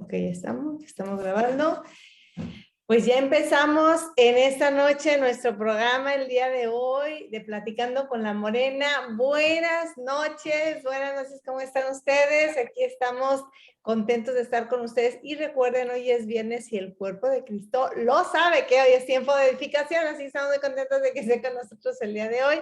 Ok, ya estamos grabando. Pues ya empezamos en esta noche nuestro programa el día de hoy de Platicando con la Morena. Buenas noches, ¿cómo están ustedes? Aquí estamos contentos de estar con ustedes y recuerden, hoy es viernes y el cuerpo de Cristo lo sabe que hoy es tiempo de edificación, así estamos muy contentos de que esté con nosotros el día de hoy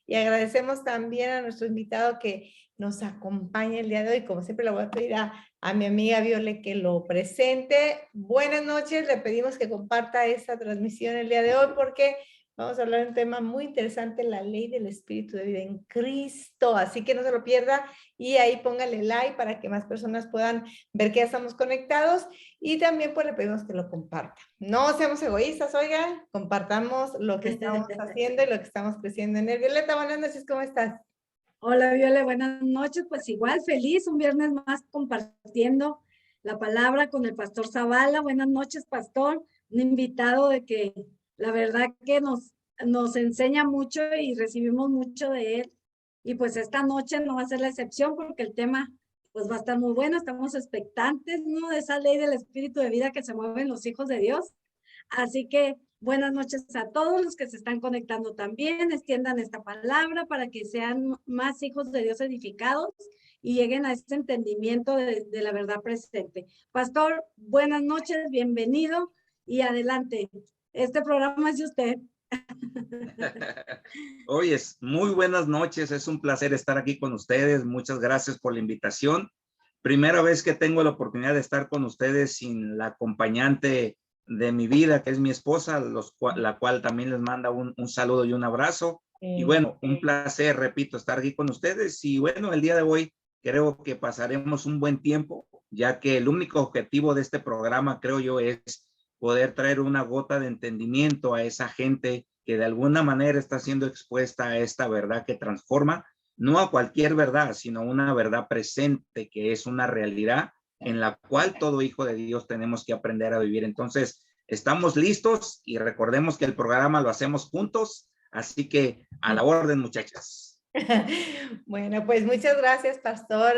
y agradecemos también a nuestro invitado que nos acompaña el día de hoy. Como siempre le voy a pedir a mi amiga Viole que lo presente. Buenas noches, le pedimos que comparta esta transmisión el día de hoy porque vamos a hablar de un tema muy interesante, la ley del espíritu de vida en Cristo, así que no se lo pierda y ahí póngale like para que más personas puedan ver que ya estamos conectados y también pues le pedimos que lo comparta. No seamos egoístas, oigan, compartamos lo que estamos haciendo y lo que estamos creciendo en él. Violeta, buenas noches, ¿cómo estás? Hola, Viola, buenas noches. Pues igual, feliz, un viernes más compartiendo la palabra con el pastor Zavala. Buenas noches, pastor. Un invitado de que la verdad que nos enseña mucho y recibimos mucho de él. Y pues esta noche no va a ser la excepción porque el tema pues va a estar muy bueno. Estamos expectantes, ¿no? De esa ley del espíritu de vida que se mueven los hijos de Dios. Así que buenas noches a todos los que se están conectando también. Extiendan esta palabra para que sean más hijos de Dios edificados y lleguen a este entendimiento de la verdad presente. Pastor, buenas noches, bienvenido y adelante. Este programa es de usted. Oye, muy buenas noches. Es un placer estar aquí con ustedes. Muchas gracias por la invitación. Primera vez que tengo la oportunidad de estar con ustedes sin la acompañante de mi vida, que es mi esposa, la cual también les manda un saludo y un abrazo. Y bueno, un placer, repito, estar aquí con ustedes. Y bueno, el día de hoy creo que pasaremos un buen tiempo, ya que el único objetivo de este programa, creo yo, es poder traer una gota de entendimiento a esa gente que de alguna manera está siendo expuesta a esta verdad que transforma, no a cualquier verdad, sino una verdad presente que es una realidad en la cual todo hijo de Dios tenemos que aprender a vivir. Entonces, estamos listos y recordemos que el programa lo hacemos juntos, así que a la orden, muchachas. Bueno, pues muchas gracias, Pastor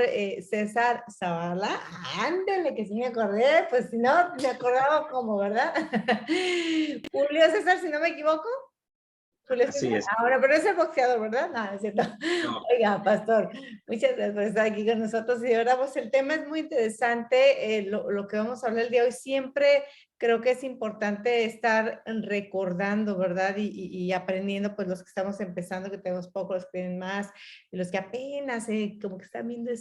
César Zavala. Ándale, que sí me acordé, pues si no, me acordaba como, ¿verdad? Julio César, si no me equivoco. Así es. Ahora, pero es el boxeador, ¿verdad? No, es cierto. No. Oiga, pastor, muchas gracias por estar aquí con nosotros. Y de verdad, pues el tema es muy interesante. Lo que vamos a hablar el día de hoy, siempre creo que es importante estar recordando, ¿verdad? Y aprendiendo, pues los que estamos empezando, que tenemos poco, los que tienen más, y los que apenas como que están viendo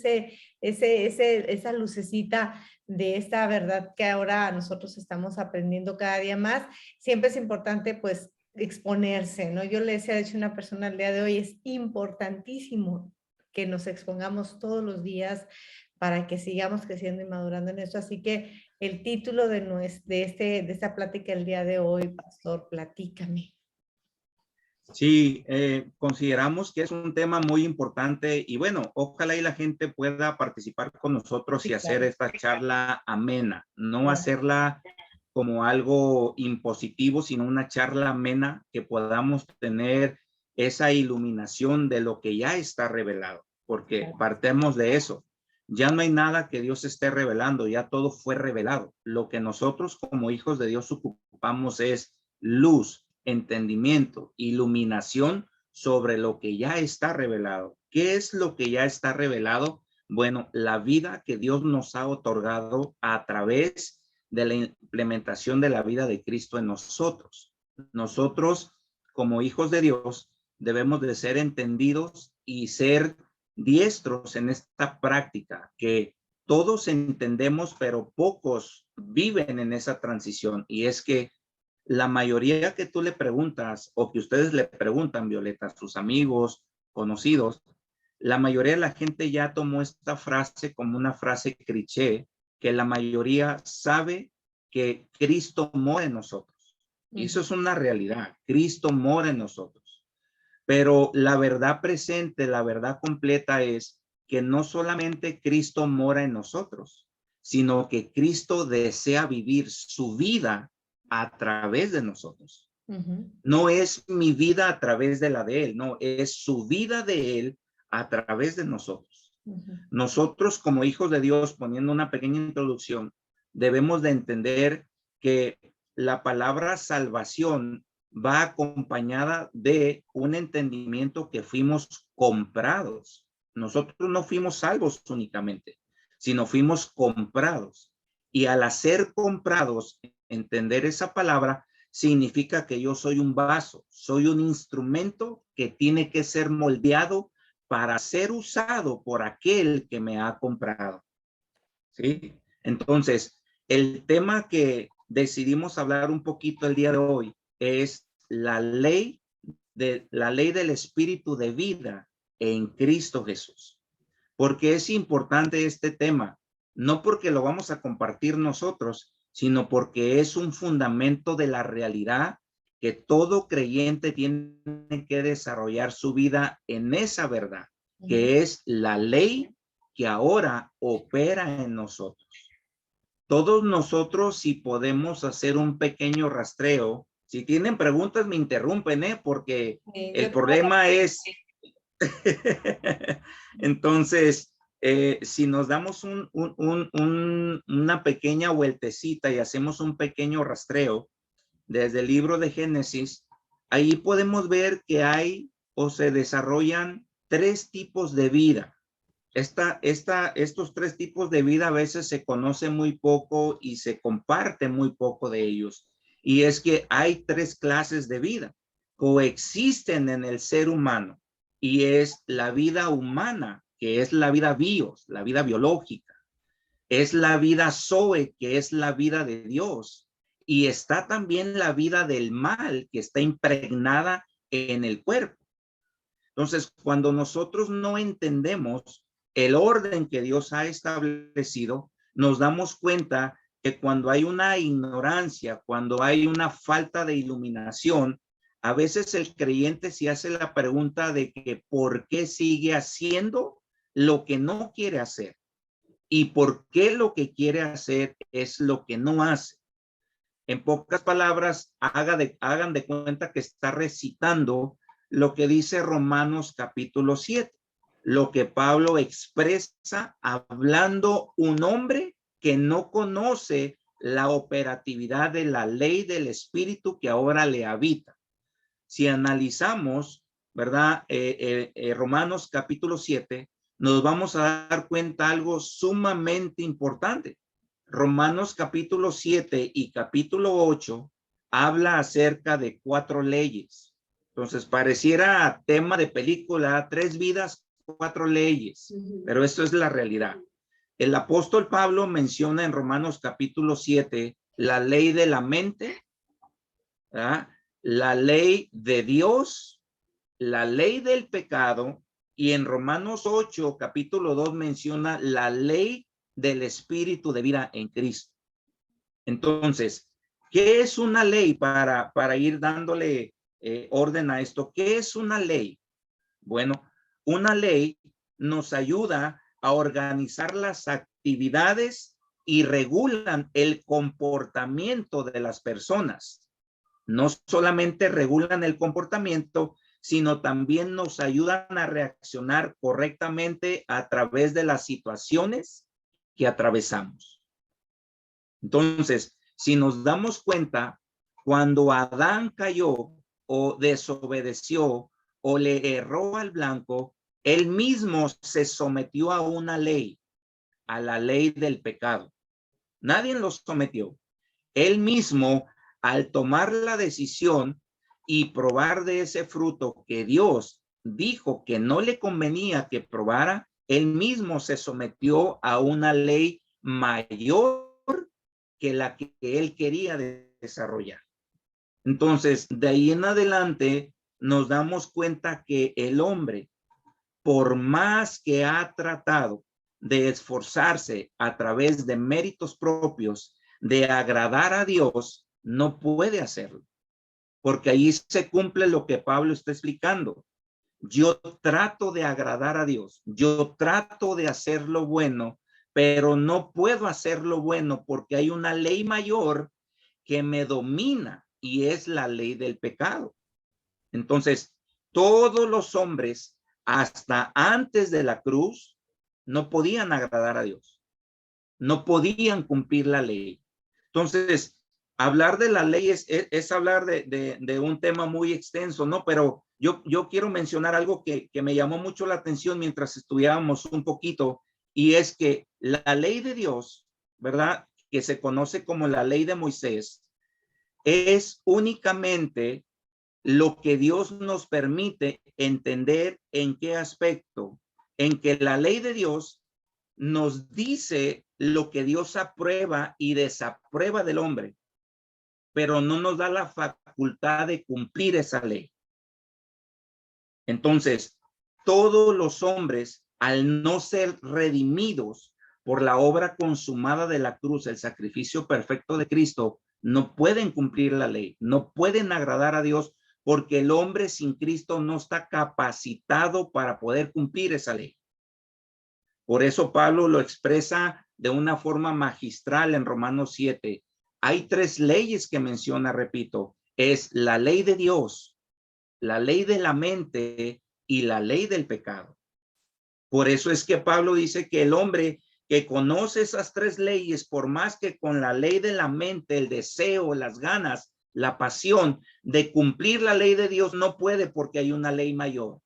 esa lucecita de esta verdad que ahora nosotros estamos aprendiendo cada día más. Siempre es importante, pues, exponerse, ¿no? Yo le decía, de hecho, a una persona el día de hoy, es importantísimo que nos expongamos todos los días para que sigamos creciendo y madurando en esto. Así que el título de esta plática el día de hoy, Pastor, platícame. Sí, consideramos que es un tema muy importante y bueno, ojalá y la gente pueda participar con nosotros sí, y hacer claro, esta charla amena, no claro, hacerla como algo impositivo, sino una charla amena que podamos tener esa iluminación de lo que ya está revelado, porque partemos de eso. Ya no hay nada que Dios esté revelando, ya todo fue revelado. Lo que nosotros como hijos de Dios ocupamos es luz, entendimiento, iluminación sobre lo que ya está revelado. ¿Qué es lo que ya está revelado? Bueno, la vida que Dios nos ha otorgado a través de la implementación de la vida de Cristo en nosotros. Nosotros, como hijos de Dios, debemos de ser entendidos y ser diestros en esta práctica, que todos entendemos, pero pocos viven en esa transición. Y es que la mayoría que tú le preguntas o que ustedes le preguntan, Violeta, a sus amigos, conocidos, la mayoría de la gente ya tomó esta frase como una frase cliché, que la mayoría sabe que Cristo mora en nosotros. Y eso es una realidad. Cristo mora en nosotros. Pero la verdad presente, la verdad completa es que no solamente Cristo mora en nosotros, sino que Cristo desea vivir su vida a través de nosotros. No es mi vida a través de la de Él, no, es su vida de Él a través de nosotros. Nosotros como hijos de Dios, poniendo una pequeña introducción, debemos de entender que la palabra salvación va acompañada de un entendimiento que fuimos comprados. Nosotros no fuimos salvos únicamente, sino fuimos comprados. Y al ser comprados, entender esa palabra significa que yo soy un vaso, soy un instrumento que tiene que ser moldeado para ser usado por aquel que me ha comprado. ¿Sí? Entonces, el tema que decidimos hablar un poquito el día de hoy es la ley del espíritu de vida en Cristo Jesús. Porque es importante este tema, no porque lo vamos a compartir nosotros, sino porque es un fundamento de la realidad que todo creyente tiene que desarrollar su vida en esa verdad, que es la ley que ahora opera en nosotros. Todos nosotros, si podemos hacer un pequeño rastreo, si tienen preguntas me interrumpen, porque el problema es... Entonces, si nos damos una pequeña vueltecita y hacemos un pequeño rastreo desde el libro de Génesis, ahí podemos ver que hay o se desarrollan 3 tipos de vida. Estos 3 tipos de vida a veces se conoce muy poco y se comparte muy poco de ellos. Y es que hay 3 clases de vida, coexisten en el ser humano, y es la vida humana, que es la vida bios, la vida biológica, es la vida zoe, que es la vida de Dios, y está también la vida del mal, que está impregnada en el cuerpo. Entonces, cuando nosotros no entendemos el orden que Dios ha establecido, nos damos cuenta que cuando hay una ignorancia, cuando hay una falta de iluminación, a veces el creyente se hace la pregunta de que ¿por qué sigue haciendo lo que no quiere hacer? ¿Y por qué lo que quiere hacer es lo que no hace? En pocas palabras, hagan de cuenta que está recitando lo que dice Romanos capítulo 7, lo que Pablo expresa hablando un hombre que no conoce la operatividad de la ley del espíritu que ahora le habita. Si analizamos, ¿verdad? Romanos capítulo 7, nos vamos a dar cuenta algo sumamente importante. Romanos capítulo 7 y capítulo 8 habla acerca de 4 leyes. Entonces pareciera tema de película, 3 vidas, 4 leyes, pero esto es la realidad. El apóstol Pablo menciona en Romanos capítulo 7 la ley de la mente, ¿verdad? La ley de Dios, la ley del pecado, y en Romanos 8 capítulo 2 menciona la ley del espíritu de vida en Cristo. Entonces, ¿qué es una ley para ir dándole orden a esto? ¿Qué es una ley? Bueno, una ley nos ayuda a organizar las actividades y regulan el comportamiento de las personas. No solamente regulan el comportamiento, sino también nos ayudan a reaccionar correctamente a través de las situaciones que atravesamos. Entonces, si nos damos cuenta, cuando Adán cayó o desobedeció o le erró al blanco, él mismo se sometió a una ley, a la ley del pecado. Nadie lo sometió. Él mismo, al tomar la decisión y probar de ese fruto que Dios dijo que no le convenía que probara, él mismo se sometió a una ley mayor que la que él quería desarrollar. Entonces, de ahí en adelante, nos damos cuenta que el hombre, por más que ha tratado de esforzarse a través de méritos propios, de agradar a Dios, no puede hacerlo. Porque ahí se cumple lo que Pablo está explicando. Yo trato de agradar a Dios, yo trato de hacer lo bueno, pero no puedo hacer lo bueno porque hay una ley mayor que me domina y es la ley del pecado. Entonces, todos los hombres, hasta antes de la cruz, no podían agradar a Dios. no podían cumplir la ley. Entonces, hablar de la ley es hablar de un tema muy extenso, ¿no? Pero yo quiero mencionar algo que me llamó mucho la atención mientras estudiábamos un poquito, y es que la ley de Dios, ¿verdad? Que se conoce como la ley de Moisés, es únicamente lo que Dios nos permite entender. ¿En qué aspecto? En que la ley de Dios nos dice lo que Dios aprueba y desaprueba del hombre, pero no nos da la facultad de cumplir esa ley. Entonces, todos los hombres, al no ser redimidos por la obra consumada de la cruz, el sacrificio perfecto de Cristo, no pueden cumplir la ley, no pueden agradar a Dios, porque el hombre sin Cristo no está capacitado para poder cumplir esa ley. Por eso Pablo lo expresa de una forma magistral en Romanos 7. Hay 3 leyes que menciona, repito, es la ley de Dios, la ley de la mente y la ley del pecado. Por eso es que Pablo dice que el hombre que conoce esas 3 leyes, por más que con la ley de la mente, el deseo, las ganas, la pasión de cumplir la ley de Dios, no puede, porque hay una ley mayor.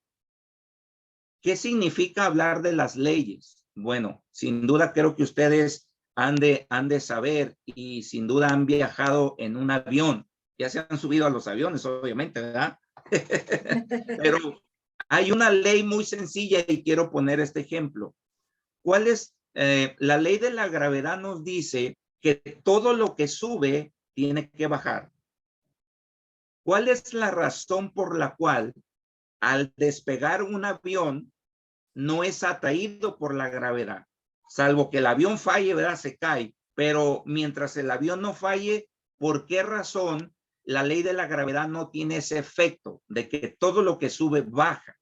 ¿Qué significa hablar de las leyes? Bueno, sin duda creo que ustedes han de saber, y sin duda han viajado en un avión. Ya se han subido a los aviones, obviamente, ¿verdad? Pero hay una ley muy sencilla y quiero poner este ejemplo. ¿Cuál es? La ley de la gravedad nos dice que todo lo que sube tiene que bajar. ¿Cuál es la razón por la cual al despegar un avión no es atraído por la gravedad? Salvo que el avión falle, ¿verdad? Se cae. Pero mientras el avión no falle, ¿por qué razón la ley de la gravedad no tiene ese efecto de que todo lo que sube baja?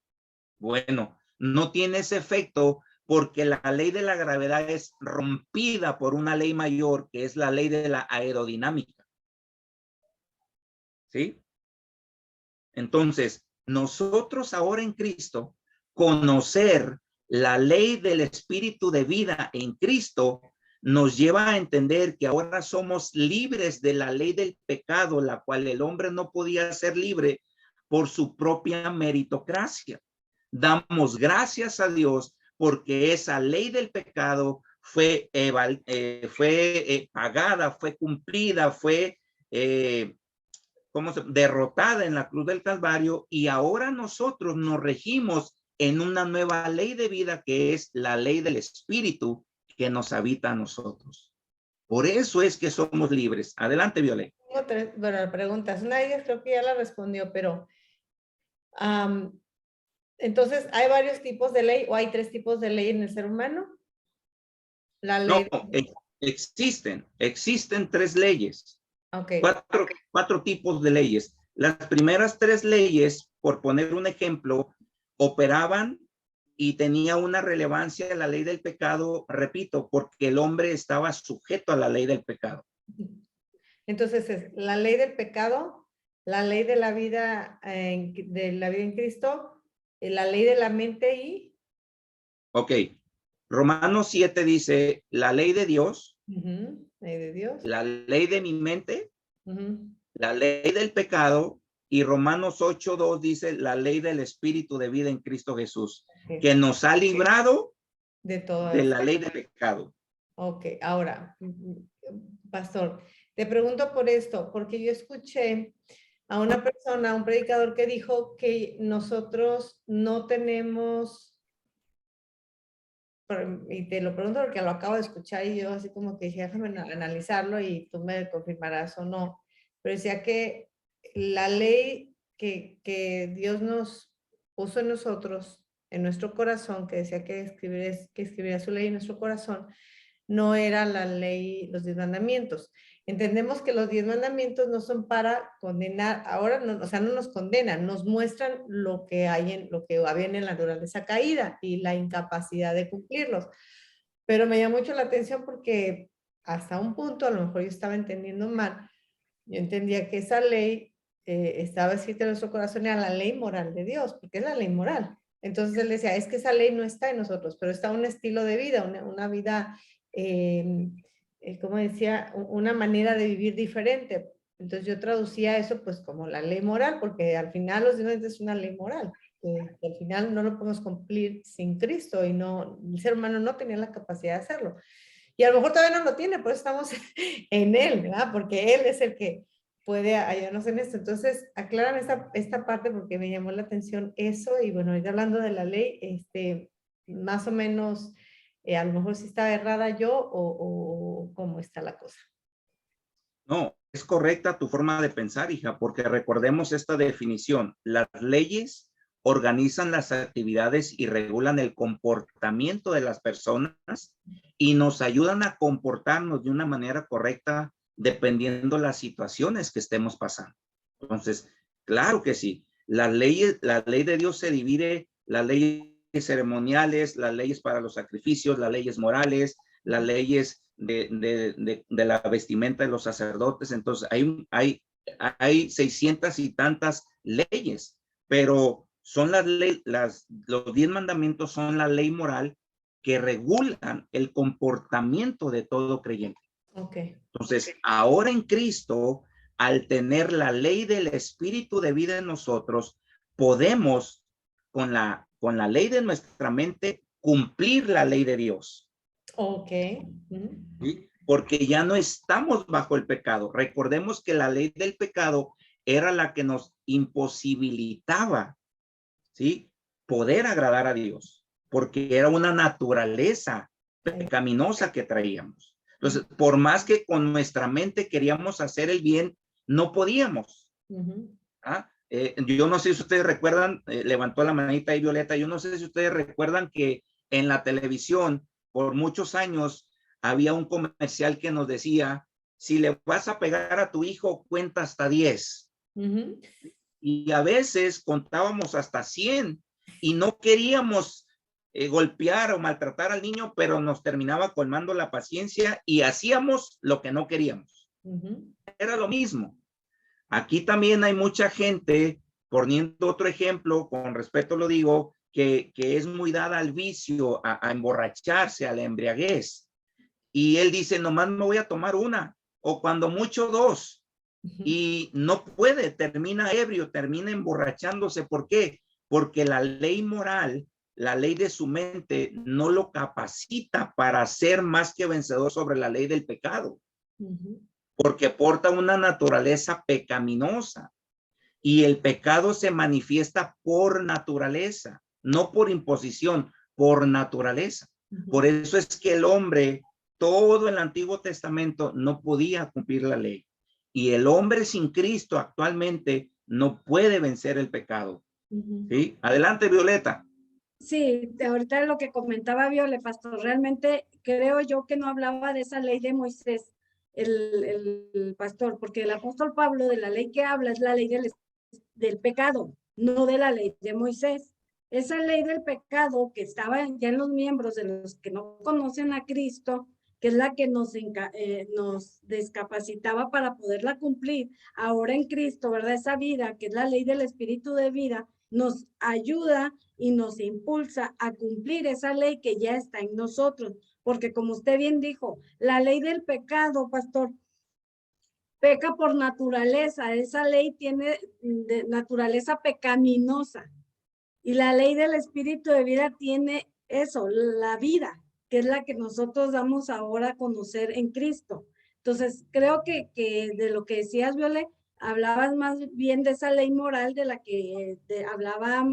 Bueno, no tiene ese efecto porque la ley de la gravedad es rompida por una ley mayor, que es la ley de la aerodinámica. ¿Sí? Entonces, nosotros ahora en Cristo, conocer la ley del espíritu de vida en Cristo nos lleva a entender que ahora somos libres de la ley del pecado, la cual el hombre no podía ser libre por su propia meritocracia. Damos gracias a Dios porque esa ley del pecado fue pagada, fue cumplida, fue derrotada en la cruz del Calvario, y ahora nosotros nos regimos en una nueva ley de vida, que es la ley del Espíritu que nos habita a nosotros. Por eso es que somos libres. Adelante, Violet. Bueno, preguntas. Una de ellas creo que ya la respondió, pero entonces, ¿hay varios tipos de ley o hay 3 tipos de ley en el ser humano? La ley. No, existen 3 leyes. Okay. Cuatro tipos de leyes. Las primeras 3 leyes, por poner un ejemplo, operaban y tenía una relevancia en la ley del pecado, repito, porque el hombre estaba sujeto a la ley del pecado. Entonces es la ley del pecado, la ley de la vida en Cristo, la ley de la mente y... Ok. Romanos 7 dice la ley de Dios, ley de Dios, la ley de mi mente, la ley del pecado, y Romanos 8:2 dice la ley del espíritu de vida en Cristo Jesús, que nos ha librado de la ley del pecado. Ok, ahora, pastor, te pregunto por esto, porque yo escuché a una persona, a un predicador, que dijo que nosotros no tenemos, y te lo pregunto porque lo acabo de escuchar y yo así como que dije, déjame analizarlo y tú me confirmarás o no, pero decía que la ley que Dios nos puso en nosotros, en nuestro corazón, que decía que escribiría su ley en nuestro corazón, no era la ley, los 10 mandamientos. Entendemos que los 10 mandamientos no son para condenar, ahora no, o sea, no nos condenan, nos muestran lo que había en la naturaleza caída y la incapacidad de cumplirlos. Pero me llamó mucho la atención porque hasta un punto, a lo mejor yo estaba entendiendo mal, yo entendía que esa ley estaba escrita en nuestro corazón, era la ley moral de Dios, porque es la ley moral. Entonces él decía, es que esa ley no está en nosotros, pero está un estilo de vida, una vida como decía, una manera de vivir diferente. Entonces yo traducía eso pues como la ley moral, porque al final los 10 mandamientos es una ley moral, que al final no lo podemos cumplir sin Cristo y no, el ser humano no tenía la capacidad de hacerlo. Y a lo mejor todavía no lo tiene, por eso estamos en él, ¿verdad? Porque él es el que puede ayudarnos en esto. Entonces, aclaran esta parte porque me llamó la atención eso. Y bueno, ahorita hablando de la ley, más o menos, a lo mejor si estaba errada yo o cómo está la cosa. No, es correcta tu forma de pensar, hija, porque recordemos esta definición. Las leyes organizan las actividades y regulan el comportamiento de las personas y nos ayudan a comportarnos de una manera correcta dependiendo las situaciones que estemos pasando. Entonces, claro que sí. La ley de Dios se divide, las leyes ceremoniales, las leyes para los sacrificios, las leyes morales, las leyes de la vestimenta de los sacerdotes. Entonces, hay 600 y tantas leyes, pero son los 10 mandamientos son la ley moral que regulan el comportamiento de todo creyente. Okay. Entonces, ahora en Cristo, al tener la ley del Espíritu de vida en nosotros, podemos, con la ley de nuestra mente, cumplir la ley de Dios. Ok. ¿Sí? Porque ya no estamos bajo el pecado. Recordemos que la ley del pecado era la que nos imposibilitaba, ¿sí?, poder agradar a Dios, porque era una naturaleza pecaminosa que traíamos. Entonces, por más que con nuestra mente queríamos hacer el bien, no podíamos. ¿Ah? Yo no sé si ustedes recuerdan, levantó la manita ahí Violeta, yo no sé si ustedes recuerdan que en la televisión por muchos años había un comercial que nos decía, si le vas a pegar a tu hijo, cuenta hasta 10. Y a veces contábamos hasta 100 y no queríamos golpear o maltratar al niño, pero nos terminaba colmando la paciencia y hacíamos lo que no queríamos. Era lo mismo. Aquí también hay mucha gente, poniendo otro ejemplo, con respeto lo digo, que es muy dada al vicio, a emborracharse, a la embriaguez. Y él dice, nomás me voy a tomar una, o cuando mucho 2. Y no puede, termina ebrio, termina emborrachándose. ¿Por qué? Porque la ley moral, la ley de su mente, no lo capacita para ser más que vencedor sobre la ley del pecado. Porque porta una naturaleza pecaminosa. Y el pecado se manifiesta por naturaleza, no por imposición, por naturaleza. Por eso es que el hombre, todo el Antiguo Testamento, no podía cumplir la ley. Y el hombre sin Cristo actualmente no puede vencer el pecado. ¿Sí? Adelante, Violeta. Sí, ahorita lo que comentaba Viole, pastor, realmente creo yo que no hablaba de esa ley de Moisés, el pastor, porque el apóstol Pablo de la ley que habla es la ley del pecado, no de la ley de Moisés. Esa ley del pecado que estaba ya en los miembros de los que no conocen a Cristo, que es la que nos discapacitaba para poderla cumplir, ahora en Cristo, ¿verdad? Esa vida, que es la ley del espíritu de vida, nos ayuda y nos impulsa a cumplir esa ley que ya está en nosotros, porque como usted bien dijo, la ley del pecado, pastor, peca por naturaleza, esa ley tiene de naturaleza pecaminosa y la ley del espíritu de vida tiene eso, la vida, que es la que nosotros damos ahora a conocer en Cristo. Entonces, creo que de lo que decías, Viole, hablabas más bien de esa ley moral de la que hablaba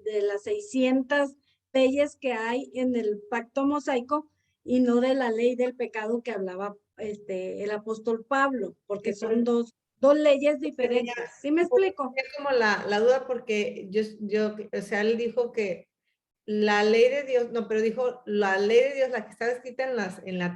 de las 600 leyes que hay en el pacto mosaico y no de la ley del pecado que hablaba el apóstol Pablo, porque son dos leyes diferentes. ¿Sí me explico? Es como la duda porque o sea, él dijo que la ley de Dios, no, pero dijo la ley de Dios, la que está escrita en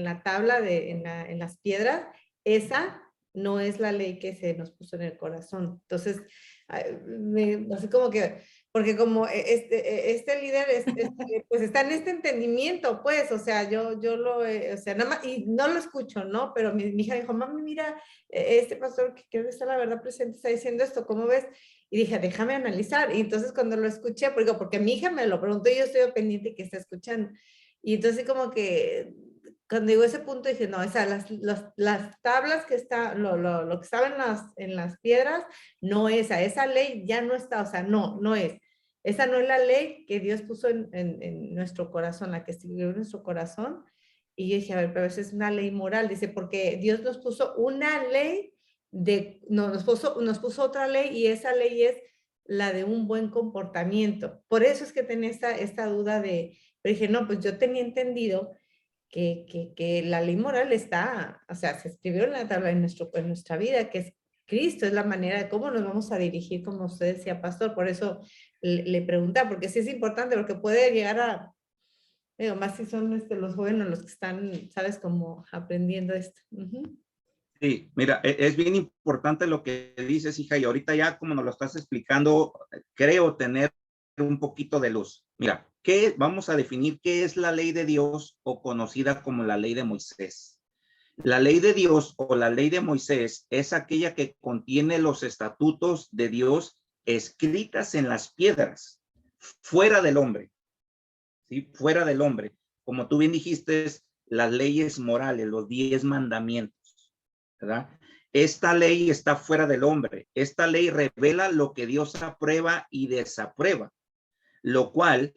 la tabla, en las piedras, esa no es la ley que se nos puso en el corazón. Entonces, así como que, porque como este líder pues está en este entendimiento, pues, o sea, yo o sea, nada más, y no lo escucho, ¿no? Pero mi hija dijo, mami, mira, este pastor que creo que está la verdad presente está diciendo esto, ¿cómo ves? Y dije, déjame analizar. Y entonces cuando lo escuché, porque mi hija me lo preguntó y yo estoy pendiente que está escuchando. Y entonces como que cuando llegó a ese punto dije, no, o sea, las tablas que está, lo que estaba en las piedras, no es, esa ley ya no está, o sea, no es. Esa no es la ley que Dios puso en nuestro corazón, la que escribió en nuestro corazón. Y yo dije, a ver, pero esa es una ley moral, dice, porque Dios nos puso una ley no, nos puso otra ley y esa ley es la de un buen comportamiento. Por eso es que tenía esta duda pero dije, no, pues yo tenía entendido que la ley moral está, o sea, se escribió en la tabla en nuestra vida, que es Cristo, es la manera de cómo nos vamos a dirigir, como usted decía, pastor. Por eso le preguntaba, porque sí es importante, porque puede llegar a, digo, más si son los jóvenes los que están, sabes, como aprendiendo esto. Sí, mira, es bien importante lo que dices, hija, y ahorita ya como nos lo estás explicando, creo tener un poquito de luz. Mira, vamos a definir qué es la ley de Dios o conocida como la ley de Moisés. La ley de Dios o la ley de Moisés es aquella que contiene los estatutos de Dios escritas en las piedras, fuera del hombre, ¿sí? Fuera del hombre. Como tú bien dijiste, las leyes morales, los 10 mandamientos, ¿verdad? Esta ley está fuera del hombre. Esta ley revela lo que Dios aprueba y desaprueba, lo cual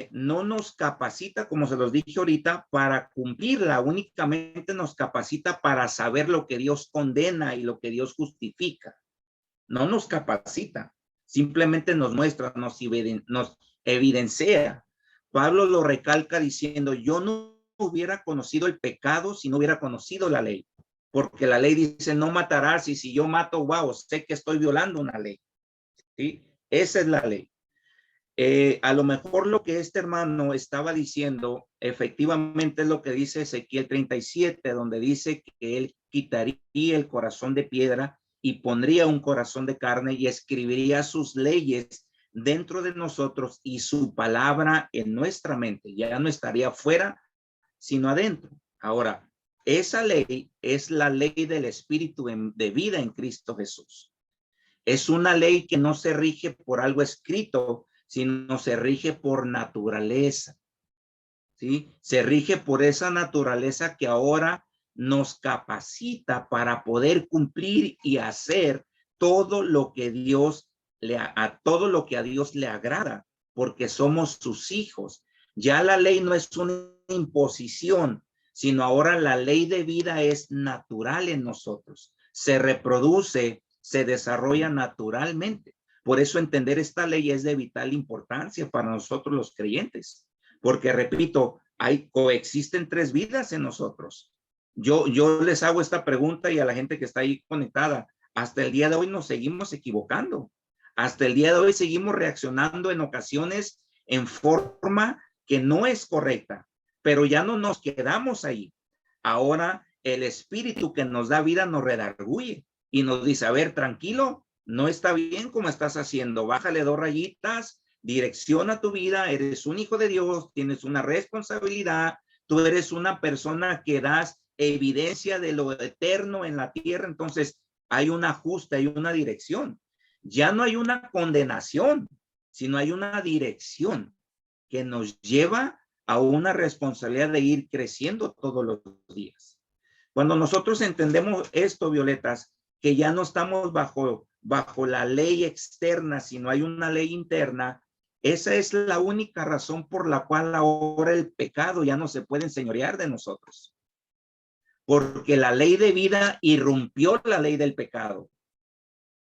no nos capacita, como se los dije ahorita, para cumplirla, únicamente nos capacita para saber lo que Dios condena y lo que Dios justifica. No nos capacita, simplemente nos muestra, nos evidencia. Pablo lo recalca diciendo, yo no hubiera conocido el pecado si no hubiera conocido la ley, porque la ley dice no matarás, y si yo mato, wow, sé que estoy violando una ley, ¿sí? Esa es la ley. A lo mejor lo que este hermano estaba diciendo, efectivamente es lo que dice Ezequiel 37, donde dice que él quitaría el corazón de piedra y pondría un corazón de carne y escribiría sus leyes dentro de nosotros y su palabra en nuestra mente. Ya no estaría fuera, sino adentro. Ahora, esa ley es la ley del espíritu de vida en Cristo Jesús. Es una ley que no se rige por algo escrito, sino se rige por naturaleza, ¿sí? Se rige por esa naturaleza que ahora nos capacita para poder cumplir y hacer todo lo que todo lo que a Dios le agrada, porque somos sus hijos. Ya la ley no es una imposición, sino ahora la ley de vida es natural en nosotros. Se reproduce, se desarrolla naturalmente. Por eso entender esta ley es de vital importancia para nosotros los creyentes, porque repito, coexisten 3 vidas en nosotros. Yo les hago esta pregunta y a la gente que está ahí conectada, hasta el día de hoy nos seguimos equivocando, hasta el día de hoy seguimos reaccionando en ocasiones en forma que no es correcta, pero ya no nos quedamos ahí. Ahora el espíritu que nos da vida nos redarguye y nos dice, a ver, tranquilo, no está bien como estás haciendo, bájale 2 rayitas, direcciona tu vida, eres un hijo de Dios, tienes una responsabilidad, tú eres una persona que das evidencia de lo eterno en la tierra, entonces hay un ajuste, hay una dirección. Ya no hay una condenación, sino hay una dirección que nos lleva a una responsabilidad de ir creciendo todos los días. Cuando nosotros entendemos esto, Violetas, que ya no estamos bajo la ley externa, sino hay una ley interna, esa es la única razón por la cual ahora el pecado ya no se puede enseñorear de nosotros. Porque la ley de vida irrumpió la ley del pecado.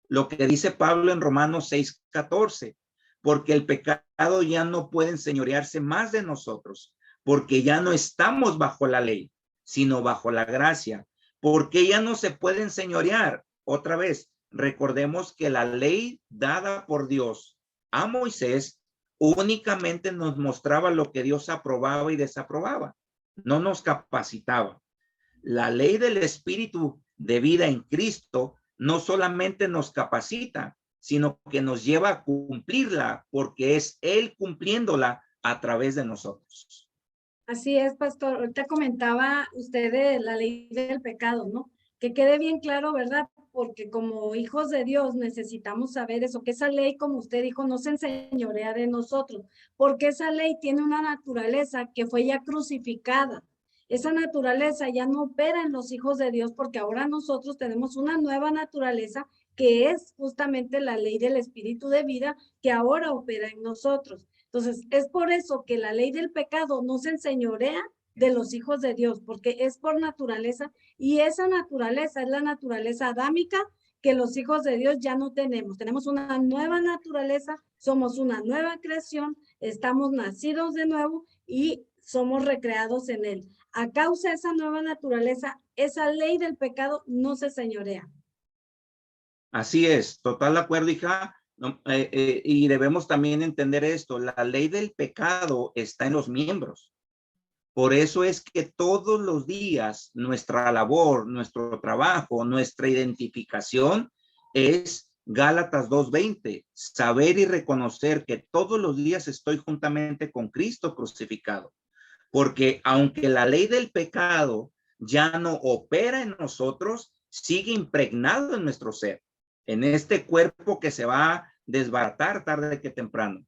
Lo que dice Pablo en Romanos 6:14, porque el pecado ya no puede enseñorearse más de nosotros, porque ya no estamos bajo la ley, sino bajo la gracia. Porque ya no se puede enseñorear. Otra vez, recordemos que la ley dada por Dios a Moisés únicamente nos mostraba lo que Dios aprobaba y desaprobaba, no nos capacitaba. La ley del espíritu de vida en Cristo no solamente nos capacita, sino que nos lleva a cumplirla, porque es Él cumpliéndola a través de nosotros. Así es, pastor. Ahorita comentaba usted de la ley del pecado, ¿no? Que quede bien claro, ¿verdad? porque como hijos de Dios necesitamos saber eso, que esa ley, como usted dijo, no se enseñorea de nosotros, porque esa ley tiene una naturaleza que fue ya crucificada. Esa naturaleza ya no opera en los hijos de Dios, porque ahora nosotros tenemos una nueva naturaleza que es justamente la ley del espíritu de vida que ahora opera en nosotros. Entonces, es por eso que la ley del pecado no se enseñorea de los hijos de Dios, porque es por naturaleza, y esa naturaleza es la naturaleza adámica que los hijos de Dios ya no tenemos. Tenemos una nueva naturaleza, somos una nueva creación, estamos nacidos de nuevo y somos recreados en él. A causa de esa nueva naturaleza, esa ley del pecado no se señorea. Así es, total de acuerdo, hija. Y debemos también entender esto, la ley del pecado está en los miembros. Por eso es que todos los días nuestra labor, nuestro trabajo, nuestra identificación es Gálatas 2:20, saber y reconocer que todos los días estoy juntamente con Cristo crucificado. Porque aunque la ley del pecado ya no opera en nosotros, sigue impregnado en nuestro ser, en este cuerpo que se va a desbaratar tarde que temprano.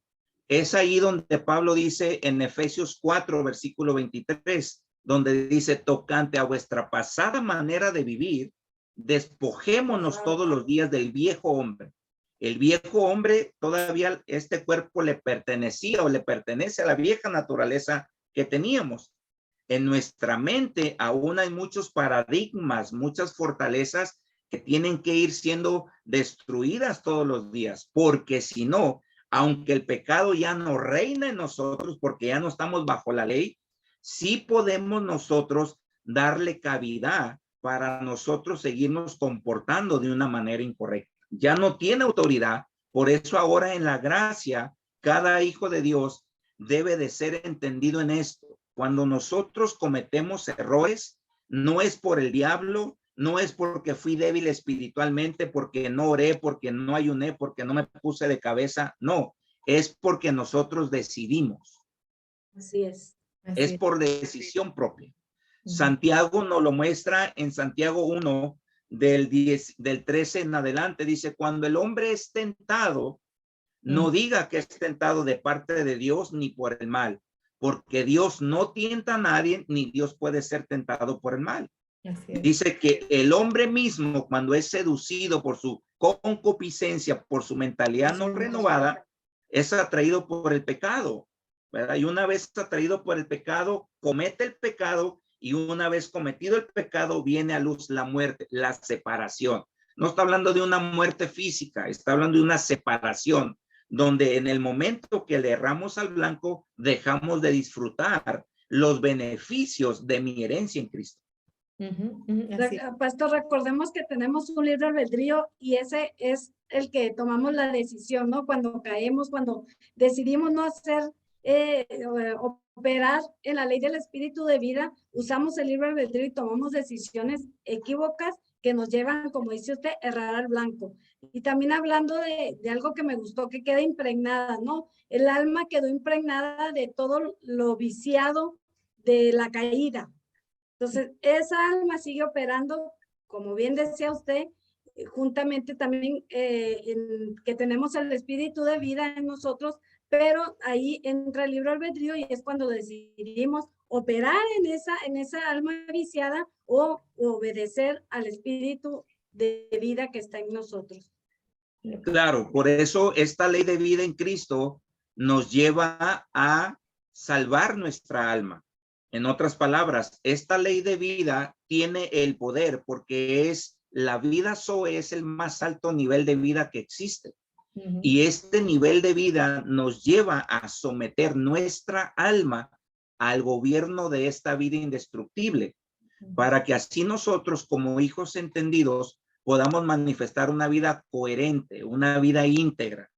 Es ahí donde Pablo dice en Efesios 4, versículo 23, donde dice, tocante a vuestra pasada manera de vivir, despojémonos todos los días del viejo hombre. El viejo hombre, todavía este cuerpo le pertenecía o le pertenece a la vieja naturaleza que teníamos. En nuestra mente aún hay muchos paradigmas, muchas fortalezas que tienen que ir siendo destruidas todos los días, porque si no, aunque el pecado ya no reina en nosotros, porque ya no estamos bajo la ley, sí podemos nosotros darle cavidad para nosotros seguirnos comportando de una manera incorrecta. Ya no tiene autoridad, por eso ahora en la gracia, cada hijo de Dios debe de ser entendido en esto. Cuando nosotros cometemos errores, no es por el diablo, no es porque fui débil espiritualmente, porque no oré, porque no ayuné, porque no me puse de cabeza. No, es porque nosotros decidimos. Así es. Es por decisión propia. Santiago nos lo muestra en Santiago 1, del 13 en adelante. Dice, cuando el hombre es tentado, no diga que es tentado de parte de Dios ni por el mal, porque Dios no tienta a nadie, ni Dios puede ser tentado por el mal. Dice que el hombre mismo, cuando es seducido por su concupiscencia, por su mentalidad no renovada, es atraído por el pecado, ¿verdad? Y una vez atraído por el pecado, comete el pecado, y una vez cometido el pecado, viene a luz la muerte, la separación. No está hablando de una muerte física, está hablando de una separación, donde en el momento que le erramos al blanco, dejamos de disfrutar los beneficios de mi herencia en Cristo. Pastor, recordemos que tenemos un libre albedrío y ese es el que tomamos la decisión, ¿no? Cuando caemos, cuando decidimos no hacer, operar en la ley del espíritu de vida, usamos el libre albedrío y tomamos decisiones equívocas que nos llevan, como dice usted, errar al blanco. Y también hablando de algo que me gustó, que queda impregnada, ¿no? El alma quedó impregnada de todo lo viciado de la caída. Entonces, esa alma sigue operando, como bien decía usted, juntamente también que tenemos el espíritu de vida en nosotros, pero ahí entra el libre albedrío y es cuando decidimos operar en esa alma viciada o obedecer al espíritu de vida que está en nosotros. Claro, por eso esta ley de vida en Cristo nos lleva a salvar nuestra alma. En otras palabras, esta ley de vida tiene el poder porque la vida Zoe es el más alto nivel de vida que existe. Y este nivel de vida nos lleva a someter nuestra alma al gobierno de esta vida indestructible, para que así nosotros como hijos entendidos podamos manifestar una vida coherente, una vida íntegra,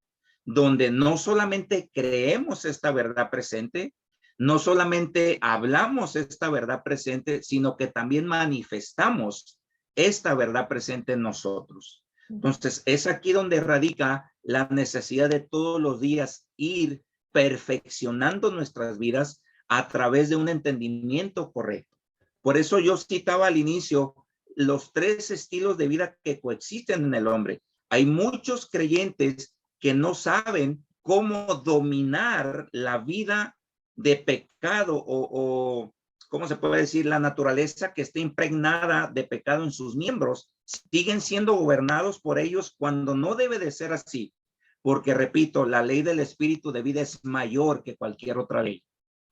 donde no solamente creemos esta verdad presente, no solamente hablamos esta verdad presente, sino que también manifestamos esta verdad presente en nosotros. Entonces, es aquí donde radica la necesidad de todos los días ir perfeccionando nuestras vidas a través de un entendimiento correcto. Por eso yo citaba al inicio los tres estilos de vida que coexisten en el hombre. Hay muchos creyentes que no saben cómo dominar la vida de pecado o ¿cómo se puede decir? La naturaleza que está impregnada de pecado en sus miembros. Siguen siendo gobernados por ellos cuando no debe de ser así. Porque, repito, la ley del espíritu de vida es mayor que cualquier otra ley.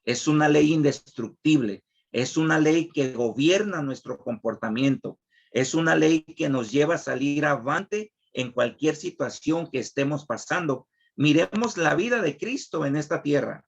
Es una ley indestructible. Es una ley que gobierna nuestro comportamiento. Es una ley que nos lleva a salir avante en cualquier situación que estemos pasando. Miremos la vida de Cristo en esta tierra.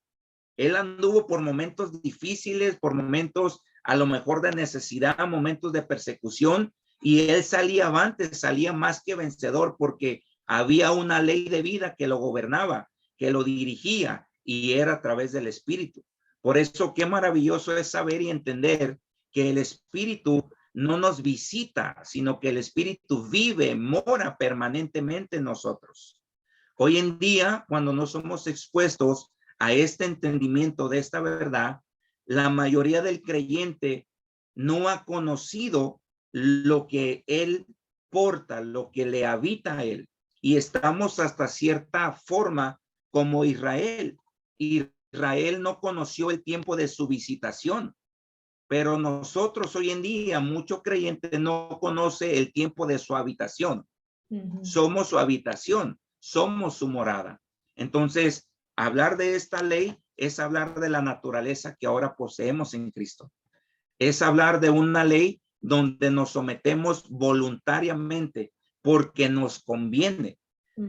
Él anduvo por momentos difíciles, por momentos a lo mejor de necesidad, momentos de persecución, y él salía avante, salía más que vencedor porque había una ley de vida que lo gobernaba, que lo dirigía, y era a través del Espíritu. Por eso, qué maravilloso es saber y entender que el Espíritu no nos visita, sino que el Espíritu vive, mora permanentemente en nosotros. Hoy en día, cuando no somos expuestos a este entendimiento de esta verdad, la mayoría del creyente no ha conocido lo que él porta, lo que le habita a él. Y estamos hasta cierta forma como Israel. Israel no conoció el tiempo de su visitación, pero nosotros hoy en día, mucho creyente no conoce el tiempo de su habitación. Somos su habitación, somos su morada. Entonces, hablar de esta ley es hablar de la naturaleza que ahora poseemos en Cristo. Es hablar de una ley donde nos sometemos voluntariamente porque nos conviene.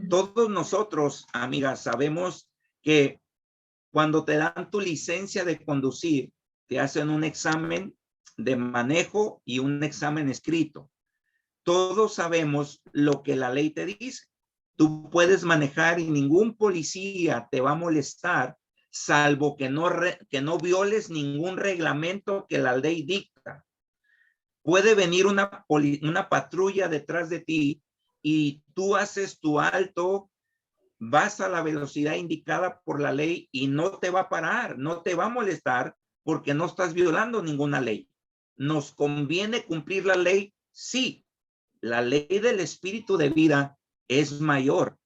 Todos nosotros, amigas, sabemos que cuando te dan tu licencia de conducir, te hacen un examen de manejo y un examen escrito. Todos sabemos lo que la ley te dice. Tú puedes manejar y ningún policía te va a molestar, salvo que no violes ningún reglamento que la ley dicta. Puede venir una patrulla detrás de ti y tú haces tu alto, vas a la velocidad indicada por la ley y no te va a parar, no te va a molestar porque no estás violando ninguna ley. ¿Nos conviene cumplir la ley? Sí. La ley del espíritu de vida es mayor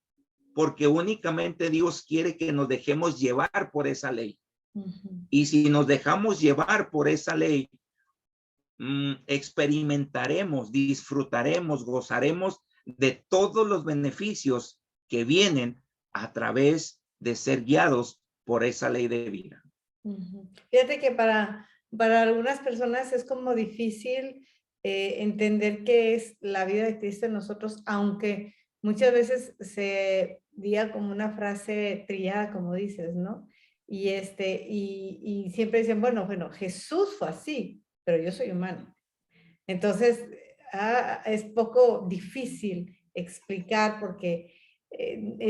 porque únicamente Dios quiere que nos dejemos llevar por esa ley. Y si nos dejamos llevar por esa ley, experimentaremos, disfrutaremos, gozaremos de todos los beneficios que vienen a través de ser guiados por esa ley de vida. Fíjate que para algunas personas es como difícil entender qué es la vida de Cristo en nosotros, aunque muchas veces se diga como una frase trillada, como dices, ¿no? Y siempre dicen, bueno, Jesús fue así, pero yo soy humano. Entonces, es poco difícil explicar porque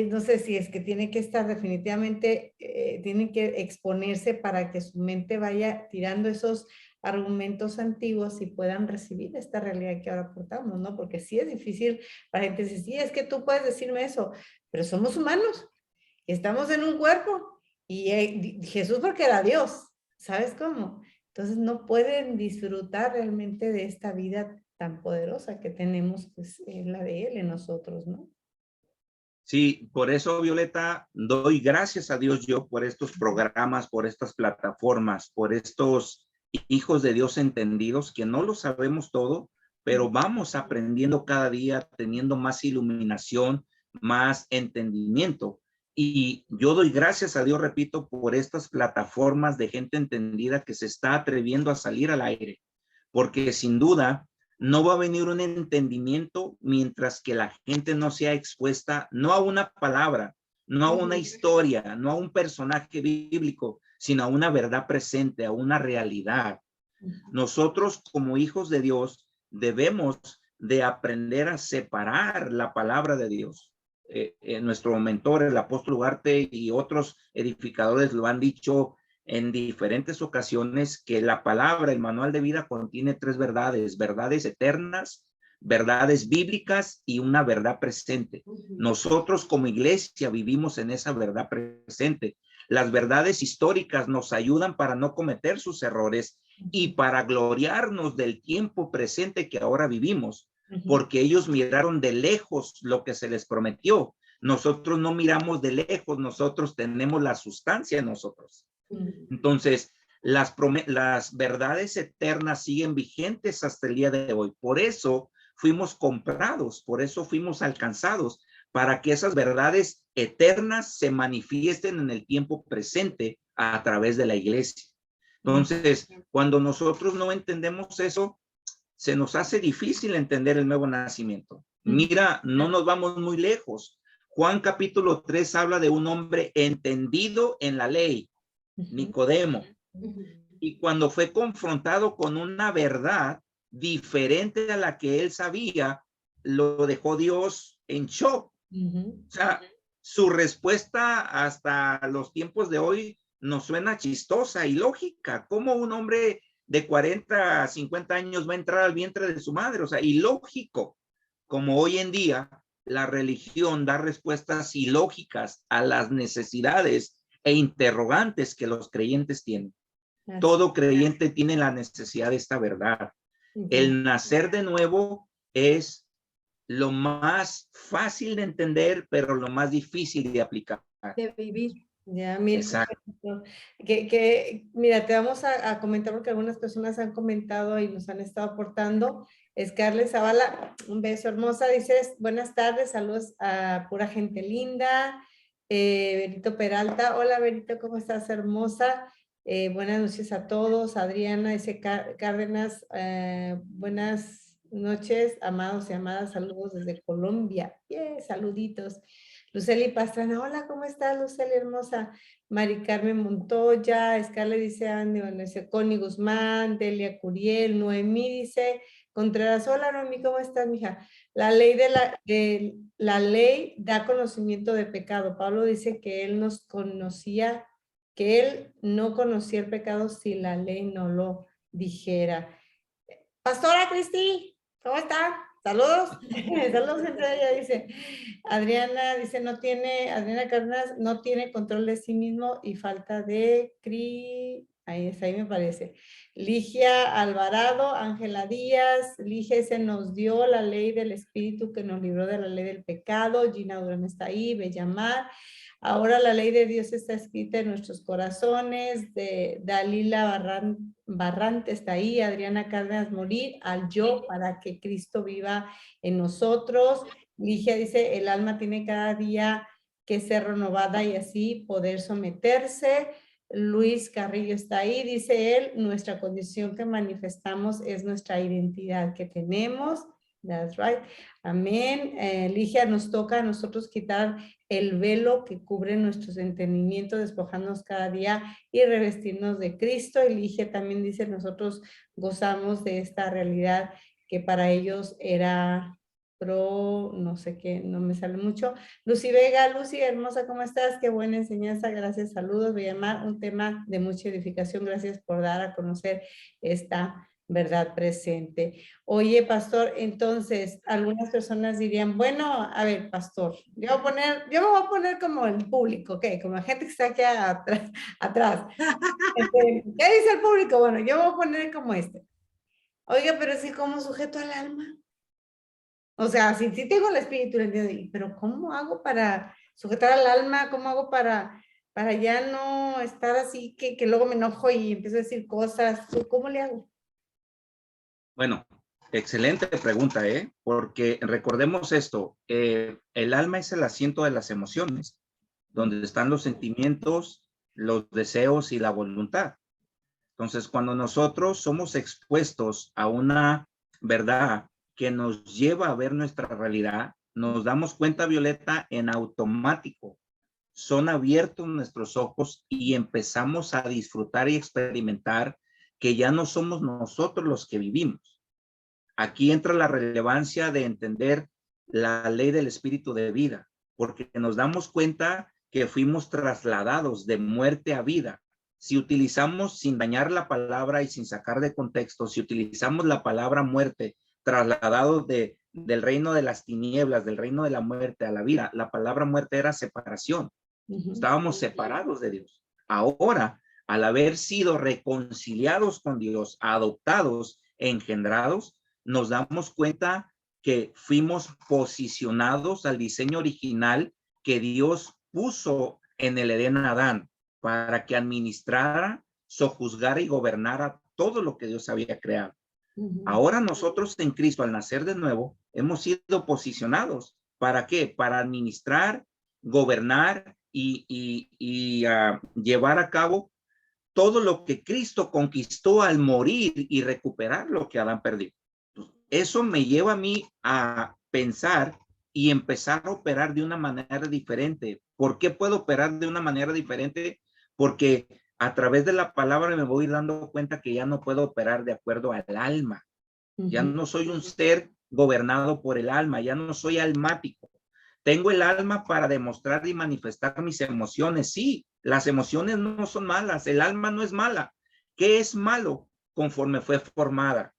no sé si es que tiene que estar definitivamente, tienen que exponerse para que su mente vaya tirando esos argumentos antiguos y puedan recibir esta realidad que ahora portamos, ¿no? Porque sí es difícil para gente decir, sí, es que tú puedes decirme eso, pero somos humanos, estamos en un cuerpo y Jesús porque era Dios, ¿sabes cómo? Entonces no pueden disfrutar realmente de esta vida tan poderosa que tenemos, pues la de Él en nosotros, ¿no? Sí, por eso, Violeta, doy gracias a Dios yo por estos programas, por estas plataformas, por estos hijos de Dios entendidos, que no lo sabemos todo, pero vamos aprendiendo cada día, teniendo más iluminación, más entendimiento. Y yo doy gracias a Dios, repito, por estas plataformas de gente entendida que se está atreviendo a salir al aire, porque sin duda no va a venir un entendimiento mientras que la gente no sea expuesta, no a una palabra, no a una historia, no a un personaje bíblico, sino a una verdad presente, a una realidad. Nosotros como hijos de Dios debemos de aprender a separar la palabra de Dios. Nuestro mentor, el apóstol Ugarte y otros edificadores lo han dicho en diferentes ocasiones, que la palabra, el manual de vida contiene tres verdades: verdades eternas, verdades bíblicas y una verdad presente. Nosotros como iglesia vivimos en esa verdad presente. Las verdades históricas nos ayudan para no cometer sus errores y para gloriarnos del tiempo presente que ahora vivimos, porque ellos miraron de lejos lo que se les prometió. Nosotros no miramos de lejos, nosotros tenemos la sustancia en nosotros. Entonces, las verdades eternas siguen vigentes hasta el día de hoy. Por eso fuimos comprados, por eso fuimos alcanzados, para que esas verdades eternas se manifiesten en el tiempo presente a través de la iglesia. Entonces, cuando nosotros no entendemos eso, se nos hace difícil entender el nuevo nacimiento. Mira, no nos vamos muy lejos. Juan capítulo 3 habla de un hombre entendido en la ley, Nicodemo. Y cuando fue confrontado con una verdad diferente a la que él sabía, lo dejó Dios en shock. O sea, su respuesta hasta los tiempos de hoy nos suena chistosa y lógica. ¿Cómo un hombre de 40 a 50 años va a entrar al vientre de su madre? O sea, ilógico. Como hoy en día la religión da respuestas ilógicas a las necesidades e interrogantes que los creyentes tienen. Todo creyente tiene la necesidad de esta verdad. El nacer de nuevo es lo más fácil de entender, pero lo más difícil de aplicar. De vivir. Ya, mira, mira, te vamos a comentar porque algunas personas han comentado y nos han estado aportando. Scarlett Zavala, un beso hermosa, dices, buenas tardes, saludos a pura gente linda. Berito Peralta, hola Berito, ¿cómo estás, hermosa? Buenas noches a todos. Adriana dice Cárdenas, buenas noches, amados y amadas, saludos desde Colombia. Saluditos. Luceli Pastrana, hola, ¿cómo estás, Luceli hermosa? Mari Carmen Montoya, Scarlett dice, Andy, Connie Guzmán, Delia Curiel, Noemí dice, Contreras, hola Noemí, ¿cómo estás, mija? La ley da conocimiento de pecado. Pablo dice que él nos conocía, que él no conocía el pecado si la ley no lo dijera. Pastora Cristi, ¿cómo está? Saludos. Saludos entre ella, dice. Adriana dice, Adriana Cárdenas no tiene control de sí mismo y falta de ahí me parece. Ligia Alvarado, Ángela Díaz, Ligia se nos dio la ley del espíritu que nos libró de la ley del pecado. Gina Durán está ahí, Bellamar. Ahora la ley de Dios está escrita en nuestros corazones. Dalila Barrante está ahí. Adriana Cárdenas, morir al yo para que Cristo viva en nosotros. Ligia dice, el alma tiene cada día que ser renovada y así poder someterse. Luis Carrillo está ahí. Dice él, nuestra condición que manifestamos es nuestra identidad que tenemos. That's right. Amén. Ligia, nos toca a nosotros quitar el velo que cubre nuestros entendimientos, despojarnos cada día y revestirnos de Cristo. Y Ligia también dice, nosotros gozamos de esta realidad que para ellos era no sé qué, no me sale mucho. Lucy Vega, Lucy, hermosa, ¿cómo estás? Qué buena enseñanza, gracias, saludos. Voy a llamar un tema de mucha edificación, gracias por dar a conocer esta verdad presente. Oye, pastor, entonces, algunas personas dirían, bueno, a ver, pastor, yo me voy a poner como el público, ¿ok? Como la gente que está aquí atrás. ¿Qué dice el público? Bueno, yo me voy a poner como este. Oiga, pero sí, ¿cómo sujeto al alma? O sea, sí tengo el espíritu, pero ¿cómo hago para sujetar al alma? ¿Cómo hago para ya no estar así que luego me enojo y empiezo a decir cosas? ¿Cómo le hago? Bueno, excelente pregunta, porque recordemos esto, el alma es el asiento de las emociones, donde están los sentimientos, los deseos y la voluntad. Entonces, cuando nosotros somos expuestos a una verdad que nos lleva a ver nuestra realidad, nos damos cuenta, Violeta, en automático. Son abiertos nuestros ojos y empezamos a disfrutar y experimentar que ya no somos nosotros los que vivimos. Aquí entra la relevancia de entender la ley del espíritu de vida, porque nos damos cuenta que fuimos trasladados de muerte a vida. Si utilizamos, sin dañar la palabra y sin sacar de contexto, si utilizamos la palabra muerte, trasladado del reino de las tinieblas, del reino de la muerte a la vida, la palabra muerte era separación. Estábamos separados de Dios. Ahora, al haber sido reconciliados con Dios, adoptados, engendrados, nos damos cuenta que fuimos posicionados al diseño original que Dios puso en el Edén a Adán para que administrara, sojuzgara y gobernara todo lo que Dios había creado. Ahora nosotros en Cristo, al nacer de nuevo, hemos sido posicionados. ¿Para qué? Para administrar, gobernar y llevar a cabo todo lo que Cristo conquistó al morir y recuperar lo que Adán perdió. Eso me lleva a mí a pensar y empezar a operar de una manera diferente. ¿Por qué puedo operar de una manera diferente? Porque a través de la palabra me voy dando cuenta que ya no puedo operar de acuerdo al alma. Ya no soy un ser gobernado por el alma, ya no soy almático. Tengo el alma para demostrar y manifestar mis emociones. Sí, las emociones no son malas, el alma no es mala. ¿Qué es malo? Conforme fue formada.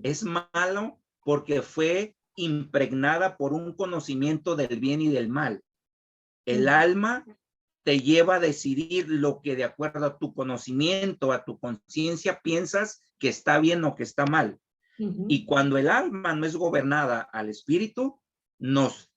Es malo porque fue impregnada por un conocimiento del bien y del mal. El alma te lleva a decidir lo que de acuerdo a tu conocimiento, a tu conciencia, piensas que está bien o que está mal. Y cuando el alma no es gobernada al espíritu, nos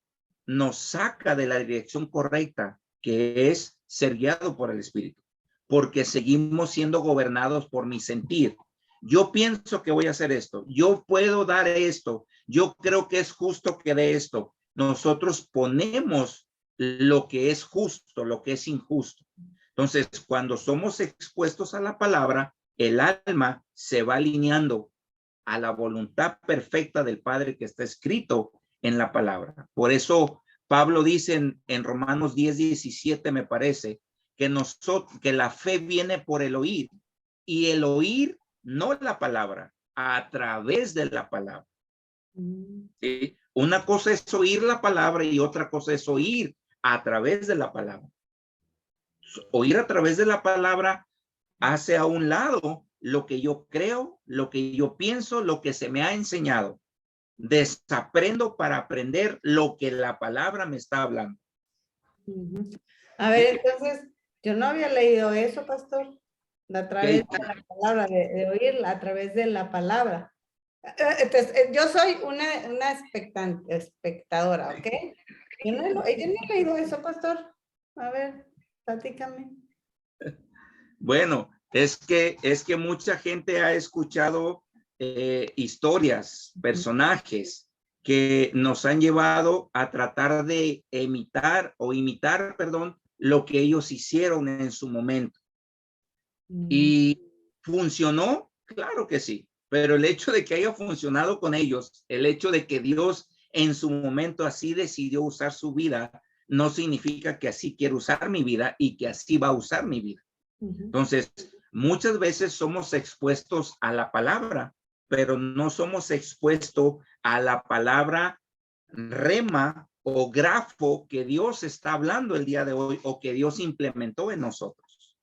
saca de la dirección correcta, que es ser guiado por el espíritu, porque seguimos siendo gobernados por mi sentir. Yo pienso que voy a hacer esto, yo puedo dar esto, yo creo que es justo que dé esto. Nosotros ponemos lo que es justo, lo que es injusto. Entonces, cuando somos expuestos a la palabra, el alma se va alineando a la voluntad perfecta del Padre que está escrito en la palabra. Por eso Pablo dice en Romanos 10:17, me parece, que la fe viene por el oír, y el oír no la palabra, a través de la palabra. ¿Sí? Una cosa es oír la palabra y otra cosa es oír a través de la palabra. Oír a través de la palabra hace a un lado lo que yo creo, lo que yo pienso, lo que se me ha enseñado. Desaprendo para aprender lo que la palabra me está hablando. A ver, entonces, yo no había leído eso, pastor, a través de la palabra, de oírla, a través de la palabra. Entonces, yo soy una espectadora, ¿ok? Yo no he leído eso, pastor. A ver, platícame. Bueno, es que mucha gente ha escuchado historias, personajes que nos han llevado a tratar de imitar, perdón, lo que ellos hicieron en su momento. ¿Y funcionó? Claro que sí, pero el hecho de que haya funcionado con ellos, el hecho de que Dios en su momento así decidió usar su vida, no significa que así quiere usar mi vida y que así va a usar mi vida. Entonces, muchas veces somos expuestos a la palabra, pero no somos expuestos a la palabra rema o grafo que Dios está hablando el día de hoy o que Dios implementó en nosotros.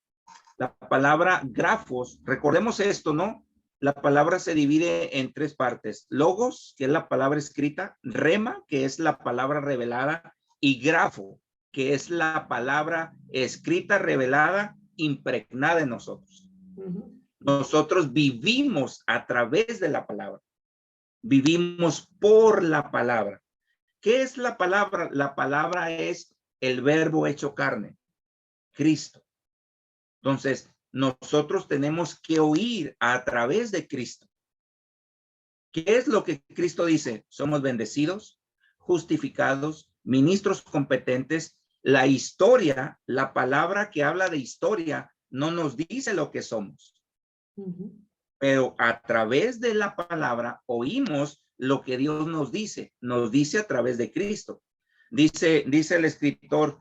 La palabra grafos, recordemos esto, ¿no? La palabra se divide en tres partes: logos, que es la palabra escrita; rema, que es la palabra revelada; y grafo, que es la palabra escrita, revelada, impregnada en nosotros. Nosotros vivimos a través de la palabra. Vivimos por la palabra. ¿Qué es la palabra? La palabra es el verbo hecho carne, Cristo. Entonces, nosotros tenemos que oír a través de Cristo. ¿Qué es lo que Cristo dice? Somos bendecidos, justificados, ministros competentes. La historia, la palabra que habla de historia, no nos dice lo que somos. Pero a través de la palabra oímos lo que Dios nos dice a través de Cristo. Dice el escritor,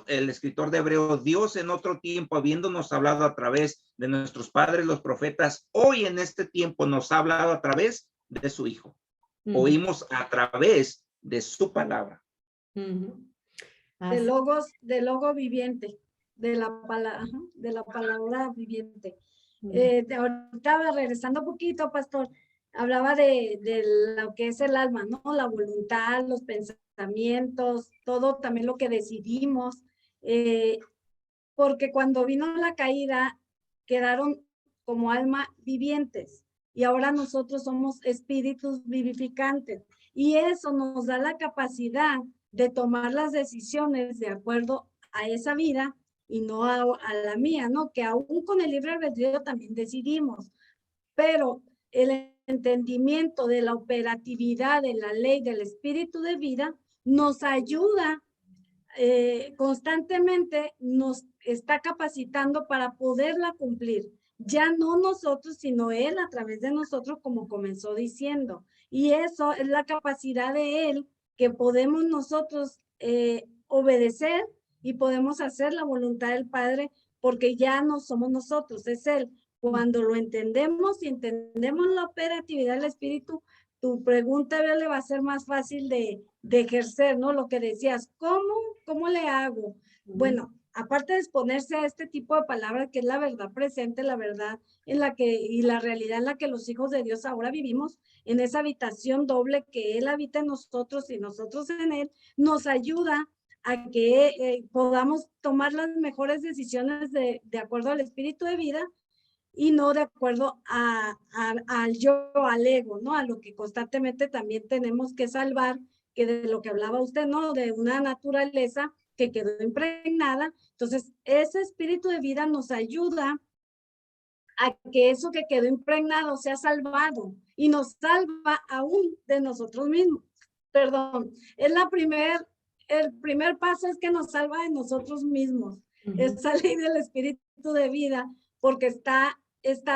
el escritor de Hebreos: Dios en otro tiempo, habiéndonos hablado a través de nuestros padres, los profetas, hoy en este tiempo nos ha hablado a través de su Hijo. Oímos a través de su palabra. De logo viviente, de la palabra viviente. Ahorita regresando un poquito, pastor, hablaba de lo que es el alma, ¿no? La voluntad, los pensamientos, todo también lo que decidimos. porque cuando vino la caída quedaron como alma vivientes y ahora nosotros somos espíritus vivificantes y eso nos da la capacidad de tomar las decisiones de acuerdo a esa vida y no a la mía, ¿no? Que aún con el libre albedrío también decidimos, pero el entendimiento de la operatividad de la ley del espíritu de vida nos ayuda constantemente, nos está capacitando para poderla cumplir. Ya no nosotros, sino Él a través de nosotros, como comenzó diciendo. Y eso es la capacidad de Él que podemos nosotros obedecer y podemos hacer la voluntad del Padre porque ya no somos nosotros, es Él. Cuando lo entendemos y entendemos la operatividad del Espíritu, tu pregunta le va a ser más fácil de ejercer, ¿no? Lo que decías, ¿cómo le hago? Bueno, aparte de exponerse a este tipo de palabras, que es la verdad presente, la verdad en la que, y la realidad en la que los hijos de Dios ahora vivimos, en esa habitación doble que Él habita en nosotros y nosotros en Él, nos ayuda a que podamos tomar las mejores decisiones de acuerdo al espíritu de vida y no de acuerdo al yo, al ego, ¿no? A lo que constantemente también tenemos que salvar, que de lo que hablaba usted, ¿no? De una naturaleza que quedó impregnada. Entonces, ese espíritu de vida nos ayuda a que eso que quedó impregnado sea salvado y nos salva aún de nosotros mismos. Perdón, el primer paso es que nos salva de nosotros mismos. Esa ley del espíritu de vida, porque está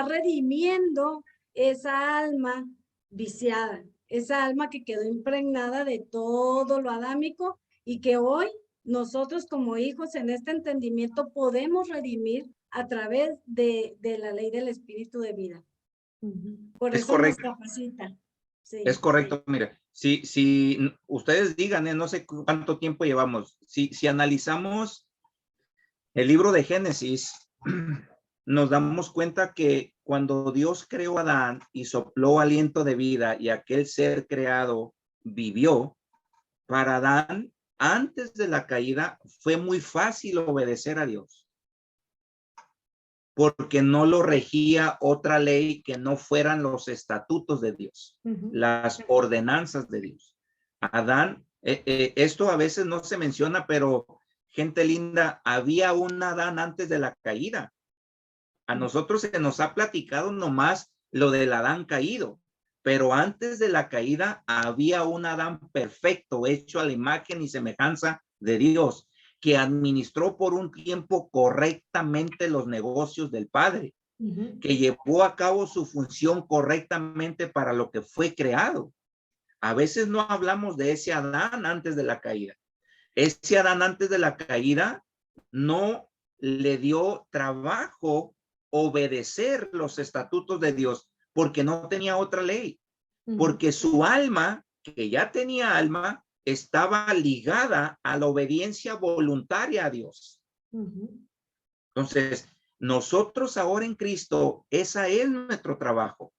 redimiendo esa alma viciada, esa alma que quedó impregnada de todo lo adámico y que hoy nosotros como hijos en este entendimiento podemos redimir a través de la ley del espíritu de vida. Por Es eso correcto. nos capacita. Sí, es correcto, sí. mire, si ustedes digan, no sé cuánto tiempo llevamos, si analizamos el libro de Génesis, nos damos cuenta que cuando Dios creó a Adán y sopló aliento de vida y aquel ser creado vivió, para Adán, antes de la caída, fue muy fácil obedecer a Dios, porque no lo regía otra ley que no fueran los estatutos de Dios, las ordenanzas de Dios. Adán, esto a veces no se menciona, pero gente linda, había un Adán antes de la caída. A nosotros se nos ha platicado nomás lo del Adán caído, pero antes de la caída había un Adán perfecto, hecho a la imagen y semejanza de Dios, que administró por un tiempo correctamente los negocios del Padre, que llevó a cabo su función correctamente para lo que fue creado. A veces no hablamos de ese Adán antes de la caída. Ese Adán antes de la caída no le dio trabajo obedecer los estatutos de Dios porque no tenía otra ley, porque su alma, que ya tenía alma, estaba ligada a la obediencia voluntaria a Dios. Entonces, nosotros ahora en Cristo, esa es nuestro trabajo,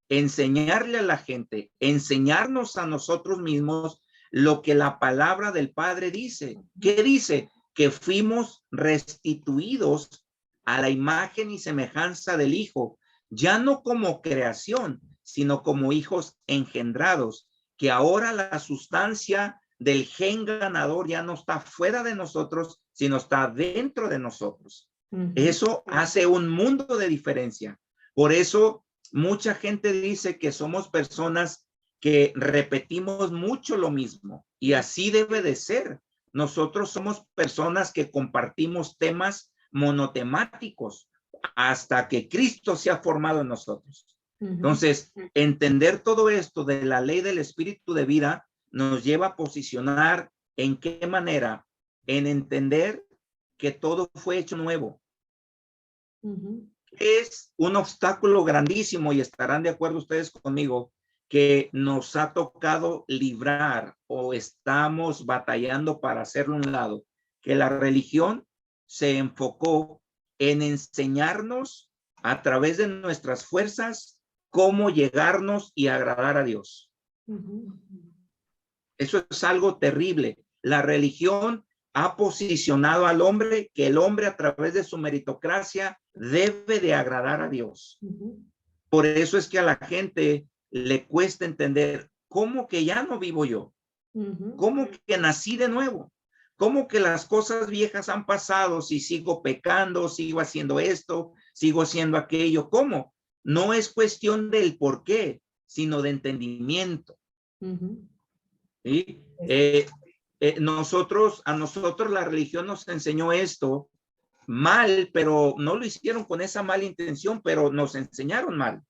enseñarle a la gente, enseñarnos a nosotros mismos lo que la palabra del Padre dice. ¿Qué dice? Que fuimos restituidos a la imagen y semejanza del Hijo, ya no como creación, sino como hijos engendrados, que ahora la sustancia del gen ganador ya no está fuera de nosotros, sino está dentro de nosotros. Eso hace un mundo de diferencia. Por eso mucha gente dice que somos personas que repetimos mucho lo mismo y así debe de ser. Nosotros somos personas que compartimos temas monotemáticos hasta que Cristo se ha formado en nosotros. Entonces, entender todo esto de la ley del espíritu de vida nos lleva a posicionar en qué manera, en entender que todo fue hecho nuevo. Es un obstáculo grandísimo y estarán de acuerdo ustedes conmigo que nos ha tocado librar o estamos batallando para hacerlo a un lado, que la religión se enfocó en enseñarnos a través de nuestras fuerzas cómo llegarnos y agradar a Dios. Eso es algo terrible. La religión ha posicionado al hombre que el hombre a través de su meritocracia debe de agradar a Dios. Por eso es que a la gente le cuesta entender cómo que ya no vivo yo, cómo que nací de nuevo, cómo que las cosas viejas han pasado si sigo pecando, sigo haciendo esto, sigo haciendo aquello. ¿Cómo? No es cuestión del por qué, sino de entendimiento. ¿Sí? A nosotros la religión nos enseñó esto mal, pero no lo hicieron con esa mala intención, pero nos enseñaron mal.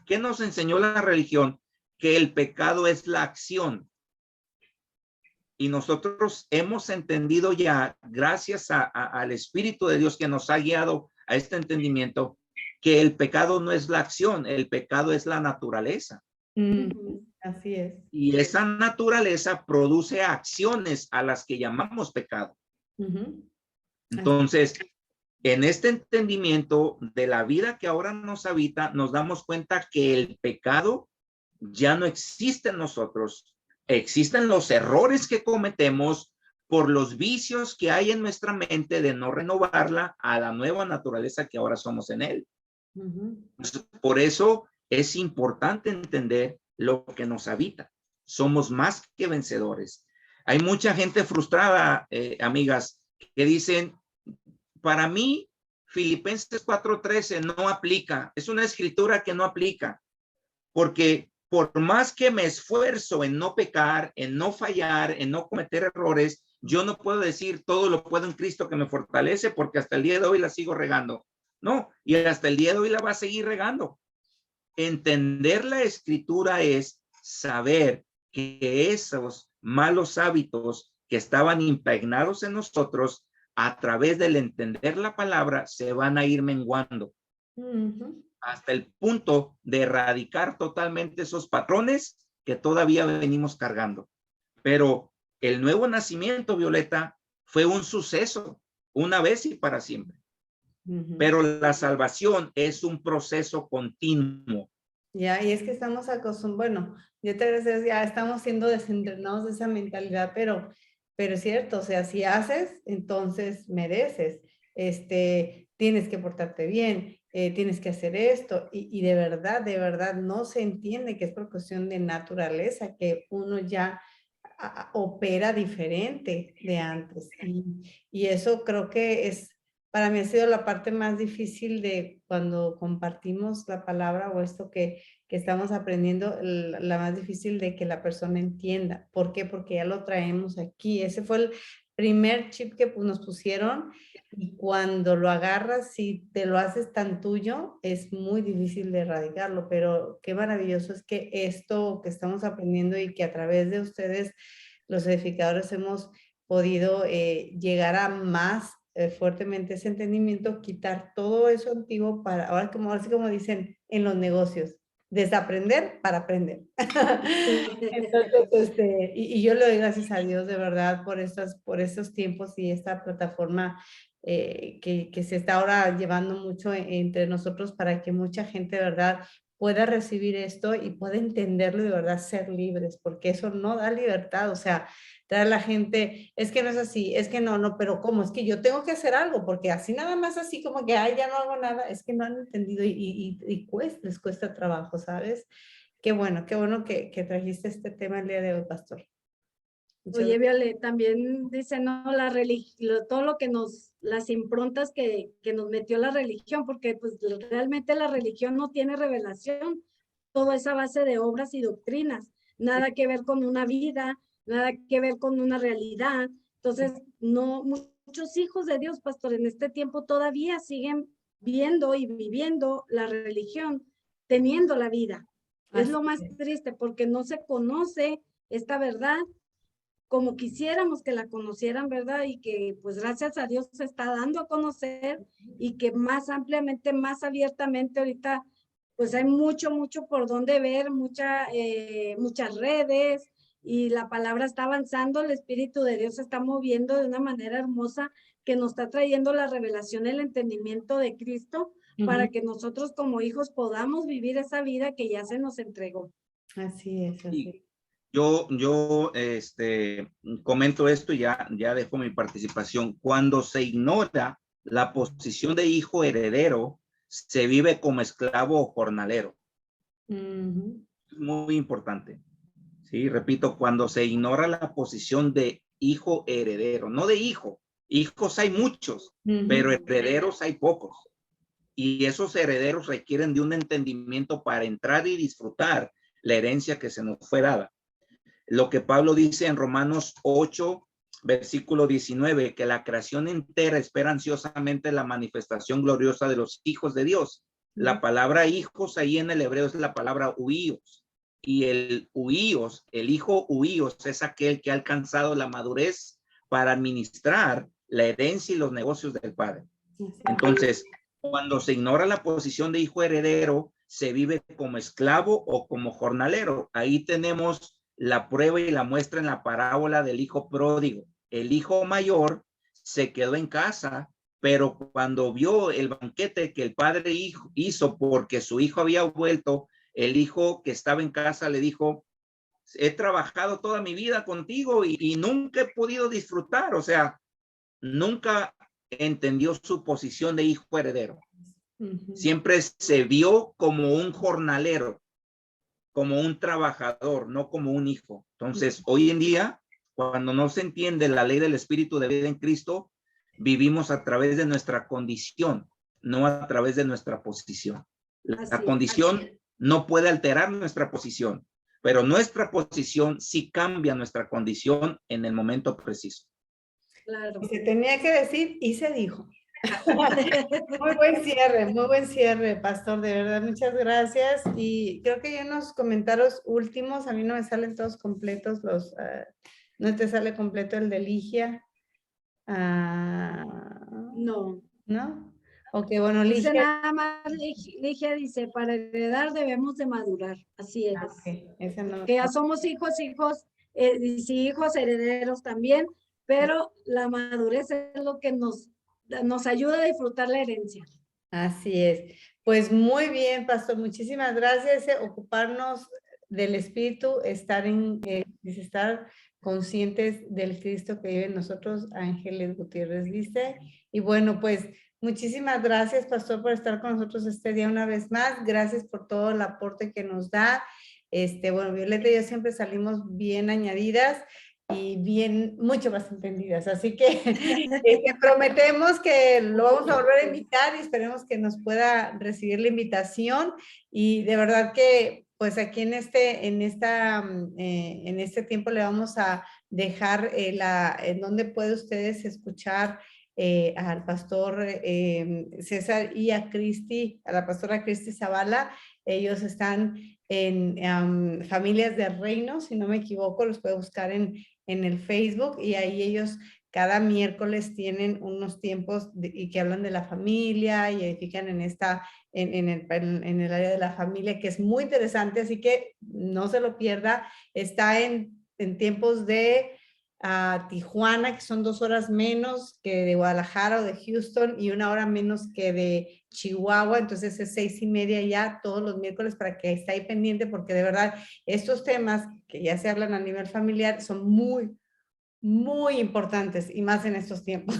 ¿Qué nos enseñó la religión? Que el pecado es la acción. Y nosotros hemos entendido ya, gracias al Espíritu de Dios que nos ha guiado a este entendimiento, que el pecado no es la acción, el pecado es la naturaleza. Así es. Y esa naturaleza produce acciones a las que llamamos pecado. Entonces, en este entendimiento de la vida que ahora nos habita, nos damos cuenta que el pecado ya no existe en nosotros. Existen los errores que cometemos por los vicios que hay en nuestra mente de no renovarla a la nueva naturaleza que ahora somos en él. Por eso es importante entender lo que nos habita. Somos más que vencedores. Hay mucha gente frustrada, amigas, que dicen, para mí, Filipenses 4:13 no aplica. Es una escritura que no aplica, porque por más que me esfuerzo en no pecar, en no fallar, en no cometer errores, yo no puedo decir todo lo puedo en Cristo que me fortalece, porque hasta el día de hoy la sigo regando. No, y hasta el día de hoy la va a seguir regando. Entender la escritura es saber que esos malos hábitos que estaban impregnados en nosotros, a través del entender la palabra, se van a ir menguando. Hasta el punto de erradicar totalmente esos patrones que todavía venimos cargando. Pero el nuevo nacimiento, Violeta, fue un suceso, una vez y para siempre. Pero la salvación es un proceso continuo. Ya, y es que estamos acostumbrados, bueno, yo te agradezco, ya estamos siendo desentrenados de esa mentalidad, pero es cierto, o sea, si haces, entonces mereces, tienes que portarte bien, tienes que hacer esto, y de verdad, no se entiende que es por cuestión de naturaleza, que uno ya opera diferente de antes, y eso creo que para mí ha sido la parte más difícil de cuando compartimos la palabra o esto que estamos aprendiendo, la más difícil de que la persona entienda. ¿Por qué? Porque ya lo traemos aquí. Ese fue el primer chip que nos pusieron, y cuando lo agarras y te lo haces tan tuyo, es muy difícil de erradicarlo, pero qué maravilloso es que esto que estamos aprendiendo y que a través de ustedes, los edificadores, hemos podido llegar a más fuertemente ese entendimiento, quitar todo eso antiguo para, ahora así como dicen en los negocios, desaprender para aprender. Entonces, y yo le doy gracias a Dios de verdad por estos tiempos y esta plataforma que se está ahora llevando mucho entre nosotros, para que mucha gente de verdad pueda recibir esto y pueda entenderlo y de verdad ser libres, porque eso no da libertad. O sea, traer a la gente, es que no es así, es que no, pero ¿cómo? Es que yo tengo que hacer algo, porque así nada más así como que, ay, ya no hago nada, es que no han entendido y les cuesta trabajo, ¿sabes? Qué bueno que trajiste este tema el día de hoy, pastor. Oye, Viole, también dice, no, todo lo que las improntas que nos metió la religión, porque pues realmente la religión no tiene revelación, todo es a base de obras y doctrinas, nada que ver con una vida, nada que ver con una realidad. Entonces, no, muchos hijos de Dios, pastor, en este tiempo todavía siguen viendo y viviendo la religión, teniendo la vida. Es lo más triste, porque no se conoce esta verdad como quisiéramos que la conocieran, ¿verdad? Y que pues gracias a Dios se está dando a conocer, y que más ampliamente, más abiertamente ahorita, pues hay mucho por donde ver, muchas redes, y la palabra está avanzando, el Espíritu de Dios se está moviendo de una manera hermosa, que nos está trayendo la revelación, el entendimiento de Cristo, para que nosotros como hijos podamos vivir esa vida que ya se nos entregó. Así es, así. Yo comento esto y ya dejo mi participación. Cuando se ignora la posición de hijo heredero, se vive como esclavo o jornalero. Es muy importante. Sí, repito, cuando se ignora la posición de hijo heredero, no de hijo. Hijos hay muchos, pero herederos hay pocos. Y esos herederos requieren de un entendimiento para entrar y disfrutar la herencia que se nos fue dada. Lo que Pablo dice en Romanos 8, versículo 19, que la creación entera espera ansiosamente la manifestación gloriosa de los hijos de Dios. La palabra hijos ahí en el hebreo es la palabra huíos. Y el huíos, el hijo huíos, es aquel que ha alcanzado la madurez para administrar la herencia y los negocios del padre. Entonces, cuando se ignora la posición de hijo heredero, se vive como esclavo o como jornalero. Ahí tenemos la prueba y la muestra en la parábola del hijo pródigo. El hijo mayor se quedó en casa, pero cuando vio el banquete que el padre hizo porque su hijo había vuelto, el hijo que estaba en casa le dijo: he trabajado toda mi vida contigo y nunca he podido disfrutar. O sea, nunca entendió su posición de hijo heredero. Siempre se vio como un jornalero, como un trabajador, no como un hijo. Entonces, hoy en día, cuando no se entiende la ley del espíritu de vida en Cristo, vivimos a través de nuestra condición, no a través de nuestra posición. La condición no puede alterar nuestra posición, pero nuestra posición sí cambia nuestra condición en el momento preciso. Claro. Se tenía que decir y se dijo. Muy buen cierre, pastor, de verdad, muchas gracias. Y creo que ya en los comentarios últimos, a mí no me salen todos completos, no te sale completo el de Ligia. No. ¿No? Ok, bueno, Dice Ligia. nada más, Ligia dice, para heredar debemos de madurar, así es. Okay, esa no. Que ya somos hijos, y sí, hijos herederos también, pero la madurez es lo que nos ayuda a disfrutar la herencia. Así es. Pues muy bien, pastor, muchísimas gracias. Ocuparnos del Espíritu, estar conscientes del Cristo que vive en nosotros, Ángeles Gutiérrez dice. Y bueno, pues muchísimas gracias, pastor, por estar con nosotros este día una vez más. Gracias por todo el aporte que nos da. Bueno, Violeta y yo siempre salimos bien añadidas y bien, mucho más entendidas. Así que prometemos que lo vamos a volver a invitar y esperemos que nos pueda recibir la invitación. Y de verdad que pues aquí en este tiempo le vamos a dejar en donde puede ustedes escuchar al pastor César y a la pastora Cristi Zavala. Ellos están en Familias de Reino, si no me equivoco, los puede buscar en el Facebook y ahí ellos cada miércoles tienen unos tiempos y que hablan de la familia y edifican en el área de la familia, que es muy interesante, así que no se lo pierda. Está en tiempos de Tijuana, que son 2 horas menos que de Guadalajara o de Houston y 1 hora menos que de Chihuahua, entonces es 6:30 ya todos los miércoles para que esté ahí pendiente, porque de verdad estos temas que ya se hablan a nivel familiar son muy, muy importantes y más en estos tiempos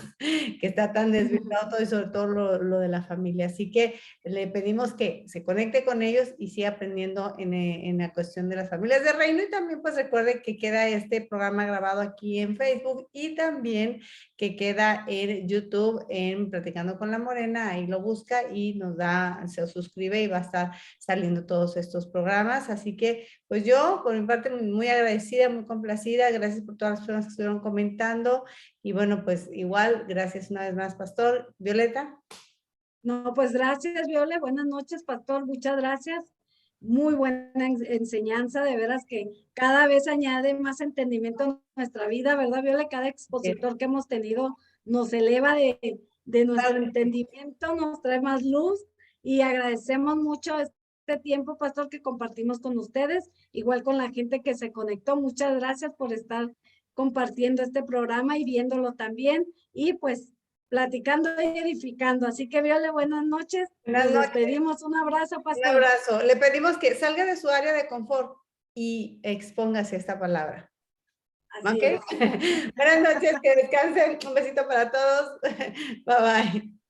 que está tan desvirtuado todo y sobre todo lo de la familia. Así que le pedimos que se conecte con ellos y siga aprendiendo en la cuestión de las familias de reino. Y también pues recuerde que queda este programa grabado aquí en Facebook y también que queda en YouTube en Platicando con la Morena. Ahí lo busca y se suscribe y va a estar saliendo todos estos programas. Así que pues yo por mi parte muy agradecida, muy complacida. Gracias por todas las personas que estuvieron comentando y bueno, pues igual, gracias una vez más, pastor. Violeta. No, pues gracias, Viole. Buenas noches, pastor. Muchas gracias. Muy buena enseñanza, de veras que cada vez añade más entendimiento en nuestra vida, ¿verdad, Viole? Cada expositor que hemos tenido nos eleva de nuestro entendimiento, nos trae más luz y agradecemos mucho este tiempo, pastor, que compartimos con ustedes, igual con la gente que se conectó. Muchas gracias por estar compartiendo este programa y viéndolo también y pues platicando y edificando. Así que Viole, buenas noches. Nos despedimos. Un abrazo, pastor. Un abrazo. Le pedimos que salga de su área de confort. y expóngase esta palabra. Así ¿Ok? es. Buenas noches, que descansen. Un besito para todos. Bye bye.